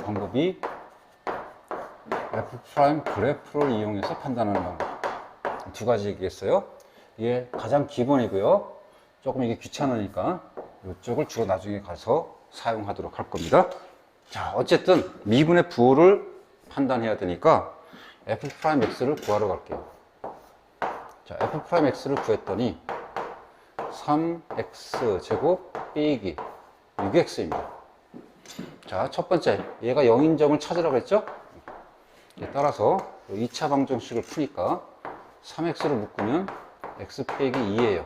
방법 2, f' 그래프를 이용해서 판단하는 방법. 두 가지 얘기했어요. 이게 가장 기본이고요. 조금 이게 귀찮으니까 이쪽을 주로 나중에 가서 사용하도록 할 겁니다. 자, 어쨌든 미분의 부호를 판단해야 되니까 f'x를 구하러 갈게요. 자, f'x를 구했더니 3x 제곱 빼기 6x입니다. 자, 첫 번째, 얘가 0인 점을 찾으라고 했죠? 따라서 2차 방정식을 푸니까 3x를 묶으면 x 빼기 2예요.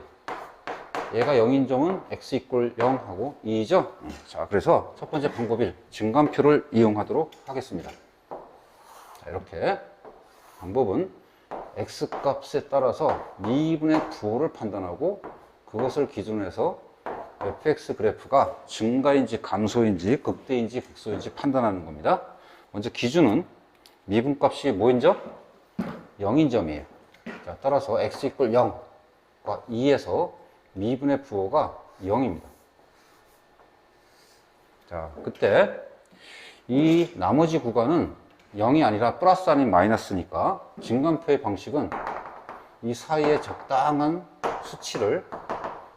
얘가 0인 점은 x 이꼴 0 하고 2죠? 자, 그래서 첫 번째 방법 1, 증간표를 이용하도록 하겠습니다. 자, 이렇게 방법은 x 값에 따라서 미분의 부호를 판단하고 그것을 기준으로 해서 fx 그래프가 증가인지 감소인지 극대인지 극소인지 판단하는 겁니다. 먼저 기준은 미분값이 뭐인 점? 0인 점이에요. 자, 따라서 x 이꼴 0과 2에서 미분의 부호가 0입니다. 자, 그때 이 나머지 구간은 0이 아니라 플러스 아닌 마이너스니까 증간표의 방식은 이 사이에 적당한 수치를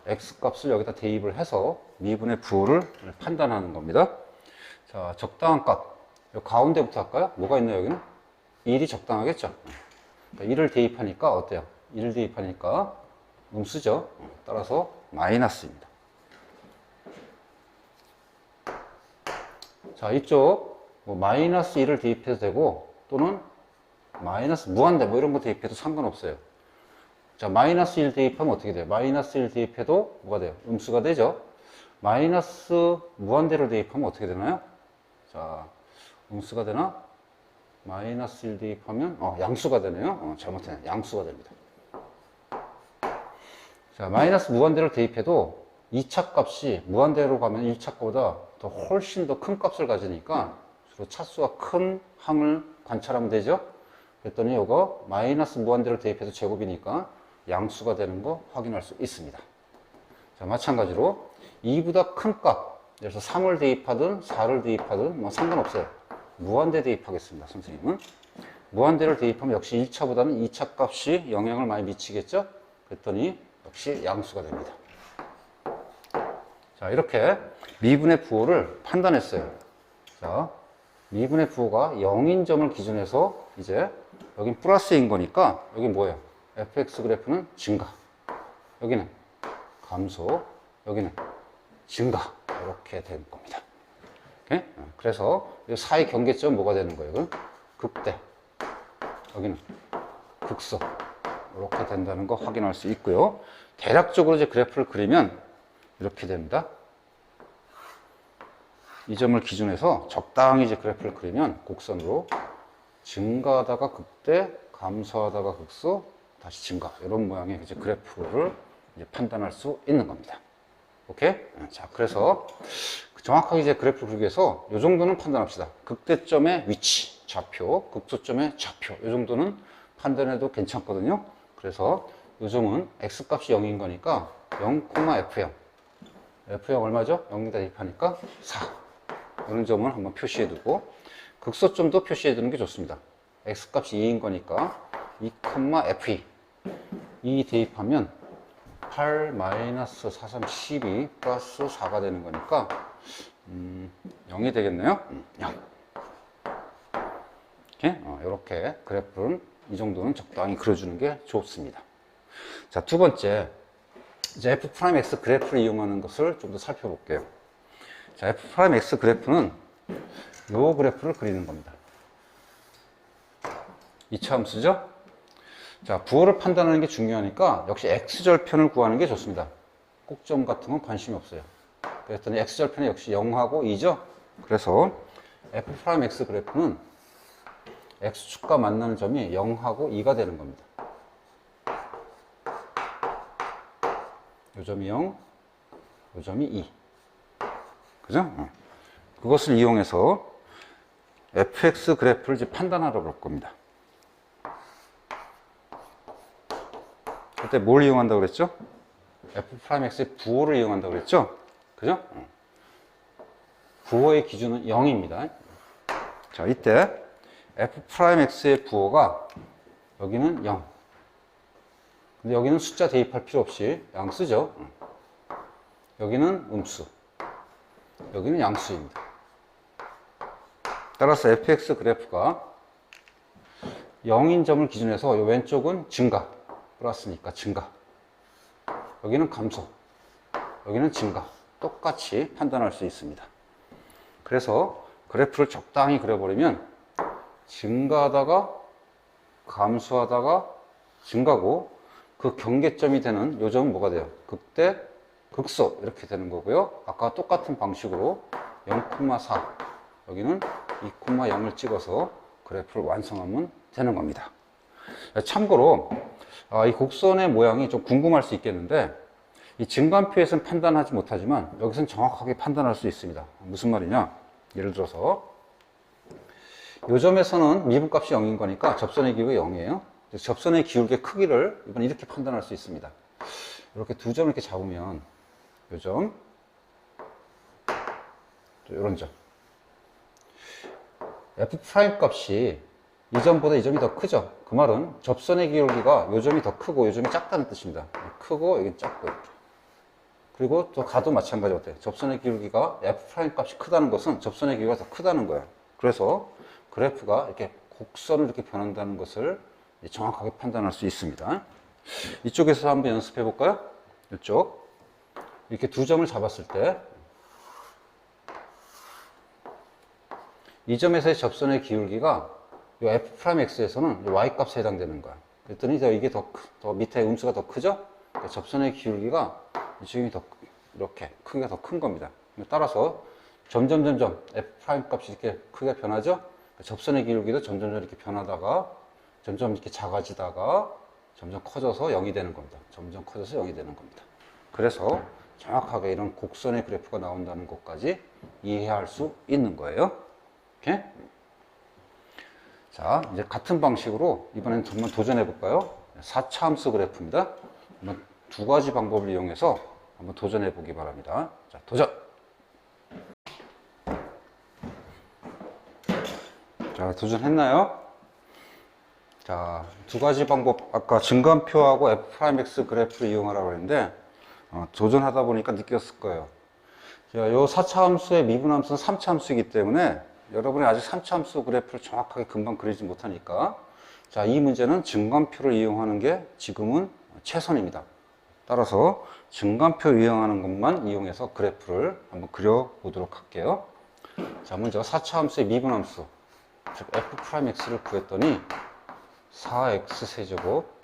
x값을 여기다 대입을 해서 미분의 부호를 판단하는 겁니다. 자, 적당한 값. 요 가운데부터 할까요? 뭐가 있나요, 여기는? 1이 적당하겠죠? 그러니까 1을 대입하니까 어때요? 1을 대입하니까 음수죠? 따라서 마이너스입니다. 자, 이쪽 뭐 마이너스 1을 대입해도 되고 또는 마이너스 무한대 뭐 이런 거 대입해도 상관없어요. 자, 마이너스 1 대입하면 어떻게 돼요? 마이너스 1 대입해도 뭐가 돼요? 음수가 되죠? 마이너스 무한대를 대입하면 어떻게 되나요? 자, 음수가 되나? 마이너스 1 대입하면 양수가 되네요. 잘못했네. 양수가 됩니다. 자, 마이너스 무한대를 대입해도 2차 값이 무한대로 가면 1차 값보다 더 훨씬 더 큰 값을 가지니까 주로 차수가 큰 항을 관찰하면 되죠. 그랬더니 이거 마이너스 무한대를 대입해서 제곱이니까 양수가 되는 거 확인할 수 있습니다. 자, 마찬가지로 2보다 큰 값, 예를 들어서 3을 대입하든 4를 대입하든 뭐 상관없어요. 무한대 대입하겠습니다. 선생님은 무한대를 대입하면 역시 1차보다는 2차 값이 영향을 많이 미치겠죠. 그랬더니 역시 양수가 됩니다. 자, 이렇게 미분의 부호를 판단했어요. 자, 미분의 부호가 0인 점을 기준해서 이제 여긴 플러스인 거니까 여긴 뭐예요? fx 그래프는 증가, 여기는 감소, 여기는 증가, 이렇게 된 겁니다. 오케이? 그래서 이 사이 경계점 뭐가 되는 거예요? 이건 극대, 여기는 극소, 이렇게 된다는 거 확인할 수 있고요. 대략적으로 이제 그래프를 그리면 이렇게 됩니다. 이 점을 기준해서 적당히 이제 그래프를 그리면 곡선으로 증가하다가 극대, 감소하다가 극소, 다시 증가, 이런 모양의 이제 그래프를 이제 판단할 수 있는 겁니다. 오케이? 자, 그래서 정확하게 이제 그래프를 그리기 위해서 이 정도는 판단합시다. 극대점의 위치, 좌표, 극소점의 좌표, 이 정도는 판단해도 괜찮거든요. 그래서 이 점은 x값이 0인 거니까 0,f0. f0 얼마죠? 0에다 대입하니까 4. 이런 점을 한번 표시해 두고, 극소점도 표시해 두는 게 좋습니다. x값이 2인 거니까 2,f2. 2 대입하면 8 마이너스 4, 3, 12 플러스 4가 되는 거니까 0이 되겠네요. 0. 이렇게 그래프는 이 정도는 적당히 그려주는 게 좋습니다. 자, 두 번째, 이제 f'x 그래프를 이용하는 것을 좀 더 살펴볼게요. 자, f'x 그래프는 이 그래프를 그리는 겁니다. 이차함수죠? 자, 부호를 판단하는 게 중요하니까 역시 x절편을 구하는 게 좋습니다. 꼭점 같은 건 관심이 없어요. 그랬더니 x절편이 역시 0하고 2죠? 그래서 f'x 그래프는 x축과 만나는 점이 0하고 2가 되는 겁니다. 요 점이 0, 요 점이 2. 그죠? 그것을 이용해서 fx 그래프를 이제 판단하러 볼 겁니다. 그때 뭘 이용한다고 그랬죠? f'x의 부호를 이용한다고 그랬죠? 그죠? 부호의 기준은 0입니다. 자, 이때 f'x의 부호가 여기는 0. 근데 여기는 숫자 대입할 필요 없이 양수죠. 여기는 음수, 여기는 양수입니다. 따라서 fx 그래프가 0인 점을 기준해서 이 왼쪽은 증가, 플러스니까 증가, 여기는 감소, 여기는 증가, 똑같이 판단할 수 있습니다. 그래서 그래프를 적당히 그려버리면 증가하다가 감소하다가 증가고, 그 경계점이 되는 요 점은 뭐가 돼요? 극대, 극소, 이렇게 되는 거고요. 아까 똑같은 방식으로 0,4, 여기는 2,0을 찍어서 그래프를 완성하면 되는 겁니다. 참고로 이 곡선의 모양이 좀 궁금할 수 있겠는데, 이 증간표에서는 판단하지 못하지만 여기서는 정확하게 판단할 수 있습니다. 무슨 말이냐? 예를 들어서 이 점에서는 미분값이 0인 거니까 접선의 기울기가 0이에요. 접선의 기울기의 크기를 이번 이렇게 판단할 수 있습니다. 이렇게 두 점을 이렇게 잡으면 이 점, 또 이런 점. F' 값이 이 점보다 이 점이 더 크죠? 그 말은 접선의 기울기가 요 점이 더 크고 요 점이 작다는 뜻입니다. 크고 여기 작고 이렇게. 그리고 또 가도 마찬가지 어때요? 접선의 기울기가 F' 값이 크다는 것은 접선의 기울기가 더 크다는 거예요. 그래서 그래프가 이렇게 곡선을 이렇게 변한다는 것을 정확하게 판단할 수 있습니다. 이쪽에서 한번 연습해 볼까요? 이쪽. 이렇게 두 점을 잡았을 때 이 점에서의 접선의 기울기가 이 F'X에서는 Y 값에 해당되는 거야. 그랬더니 이게 더 밑에 음수가 더 크죠? 그러니까 접선의 기울기가 지금이 더 이렇게 크기가 더 큰 겁니다. 따라서 점점 F' 값이 이렇게 크게 변하죠? 그러니까 접선의 기울기도 점점 이렇게 변하다가 점점 이렇게 작아지다가 점점 커져서 0이 되는 겁니다. 점점 커져서 0이 되는 겁니다. 그래서 정확하게 이런 곡선의 그래프가 나온다는 것까지 이해할 수 있는 거예요. 이렇게. 자, 이제 같은 방식으로 이번엔 한번 도전해 볼까요? 4차 함수 그래프입니다. 한번 두 가지 방법을 이용해서 한번 도전해 보기 바랍니다. 자, 도전! 자, 도전했나요? 자, 두 가지 방법, 아까 증감표하고 F'X 그래프를 이용하라고 했는데, 도전하다 보니까 느꼈을 거예요. 자, 요 4차 함수의 미분함수는 3차 함수이기 때문에 여러분이 아직 3차 함수 그래프를 정확하게 금방 그리지 못하니까, 자, 이 문제는 증감표를 이용하는 게 지금은 최선입니다. 따라서 증감표 이용하는 것만 이용해서 그래프를 한번 그려보도록 할게요. 자, 먼저 4차 함수의 미분함수, 즉 F'X를 구했더니 4x 세제곱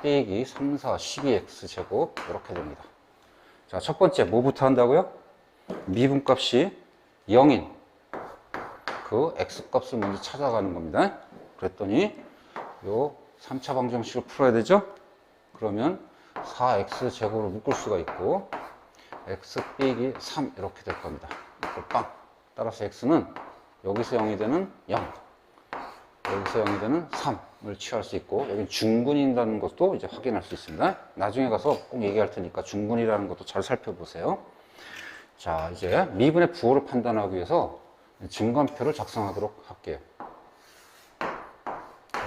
빼기 3, 4, 12x 제곱 이렇게 됩니다. 자, 첫 번째 뭐부터 한다고요? 미분값이 0인 그 x 값을 먼저 찾아가는 겁니다. 그랬더니 요 3차 방정식을 풀어야 되죠? 그러면 4x 제곱으로 묶을 수가 있고 x 빼기 3 이렇게 될 겁니다. 빵. 따라서 x는 여기서 0이 되는 0, 여기서 0이 되는 3을 취할 수 있고, 여기 중근이라는 것도 이제 확인할 수 있습니다. 나중에 가서 꼭 얘기할 테니까 중근이라는 것도 잘 살펴보세요. 자, 이제 미분의 부호를 판단하기 위해서 증감표를 작성하도록 할게요.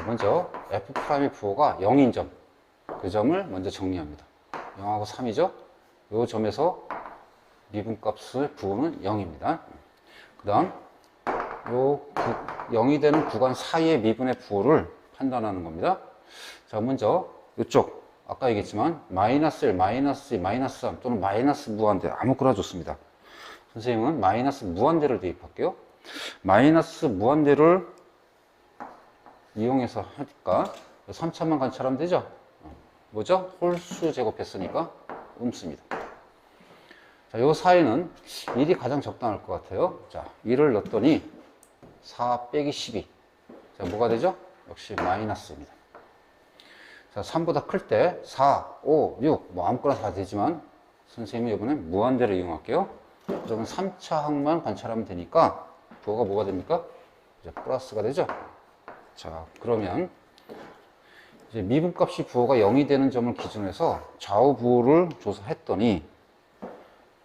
먼저 F'의 부호가 0인 점, 그 점을 먼저 정리합니다. 0하고 3이죠? 이 점에서 미분값의 부호는 0입니다. 그 다음 요 0이 되는 구간 사이의 미분의 부호를 판단하는 겁니다. 자, 먼저 이쪽 아까 얘기했지만 마이너스 1, 마이너스 2, 마이너스 3 또는 마이너스 무한대 아무거나 좋습니다. 선생님은 마이너스 무한대를 대입할게요. 마이너스 무한대를 이용해서 하니까 3차만 관찰하면 되죠? 뭐죠? 홀수 제곱했으니까 음수입니다. 자, 요 사이는 1이 가장 적당할 것 같아요. 자, 1을 넣었더니 4 빼기 12. 자, 뭐가 되죠? 역시 마이너스입니다. 자, 3보다 클 때 4, 5, 6, 뭐 아무거나 다 되지만 선생님이 이번엔 무한대를 이용할게요. 그러면 3차 항만 관찰하면 되니까 부호가 뭐가 됩니까? 이제 플러스가 되죠? 자, 그러면 이제 미분값이 부호가 0이 되는 점을 기준으로 해서 좌우 부호를 조사했더니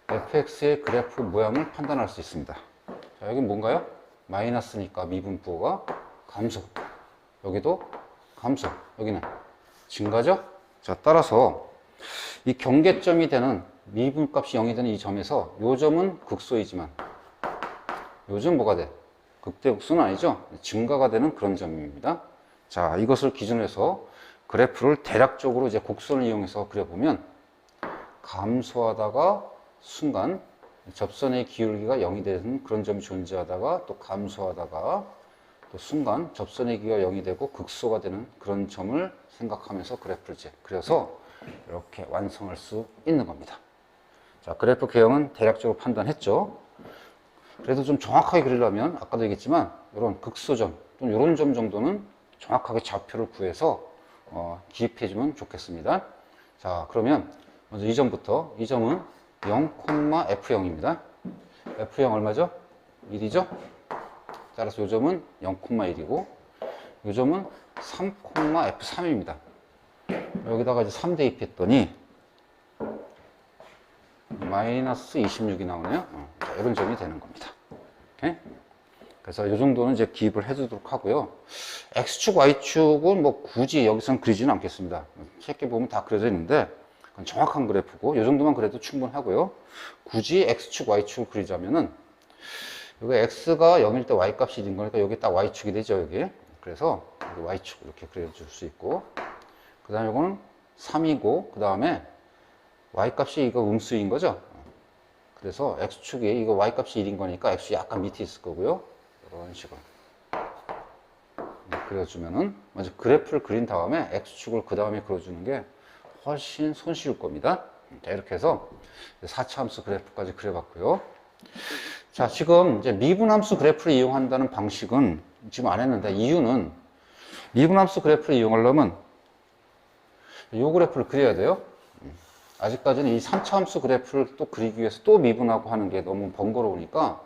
fx의 그래프 모양을 판단할 수 있습니다. 자, 여긴 뭔가요? 마이너스니까 미분 부호가 감소. 여기도 감소. 여기는 증가죠? 자, 따라서 이 경계점이 되는 미분값이 0이 되는 이 점에서 이 점은 극소이지만 이 점 뭐가 돼? 극대극소는 아니죠? 증가가 되는 그런 점입니다. 자, 이것을 기준으로 해서 그래프를 대략적으로 이제 곡선을 이용해서 그려보면 감소하다가 순간 접선의 기울기가 0이 되는 그런 점이 존재하다가 또 감소하다가 또 순간 접선의 기울기가 0이 되고 극소가 되는 그런 점을 생각하면서 그래프를 이제 그려서 이렇게 완성할 수 있는 겁니다. 자, 그래프 개형은 대략적으로 판단했죠. 그래도 좀 정확하게 그리려면 아까도 얘기했지만 이런 극소점 또는 이런 점 정도는 정확하게 좌표를 구해서 기입해 주면 좋겠습니다. 자, 그러면 먼저 이 점부터, 이 점은 0,F0입니다. F0 얼마죠? 1이죠? 따라서 이 점은 0,1이고 이 점은 3,F3입니다. 여기다가 이제 3 대입했더니 마이너스 26이 나오네요. 자, 이런 점이 되는 겁니다. 오케이? 그래서 이 정도는 이제 기입을 해두도록 하고요. X축, Y축은 뭐 굳이 여기서는 그리지는 않겠습니다. 책에 보면 다 그려져 있는데, 그건 정확한 그래프고, 이 정도만 그래도 충분하고요. 굳이 X축, Y축을 그리자면은, 여기 X가 0일 때 Y값이 1인 거니까 여기 딱 Y축이 되죠, 여기. 그래서 여기 Y축 이렇게 그려줄 수 있고, 그 다음에 이거는 3이고, 그 다음에 Y값이 이거 음수인 거죠. 그래서 X축이 이거 Y값이 1인 거니까 X 약간 밑에 있을 거고요. 이런 식으로 그려주면은 먼저 그래프를 그린 다음에 X축을 그 다음에 그려주는 게 훨씬 손쉬울 겁니다. 자, 이렇게 해서 4차함수 그래프까지 그려봤고요. 자, 지금 이제 미분함수 그래프를 이용한다는 방식은 지금 안 했는데, 이유는 미분함수 그래프를 이용하려면 이 그래프를 그려야 돼요. 아직까지는 이 3차함수 그래프를 또 그리기 위해서 또 미분하고 하는 게 너무 번거로우니까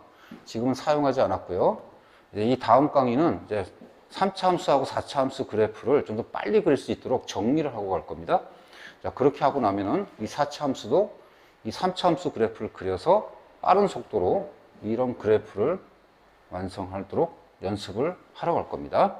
지금은 사용하지 않았고요. 이 다음 강의는 이제 3차함수하고 4차함수 그래프를 좀 더 빨리 그릴 수 있도록 정리를 하고 갈 겁니다. 자, 그렇게 하고 나면은 이 4차함수도 이 3차함수 그래프를 그려서 빠른 속도로 이런 그래프를 완성하도록 연습을 하러 갈 겁니다.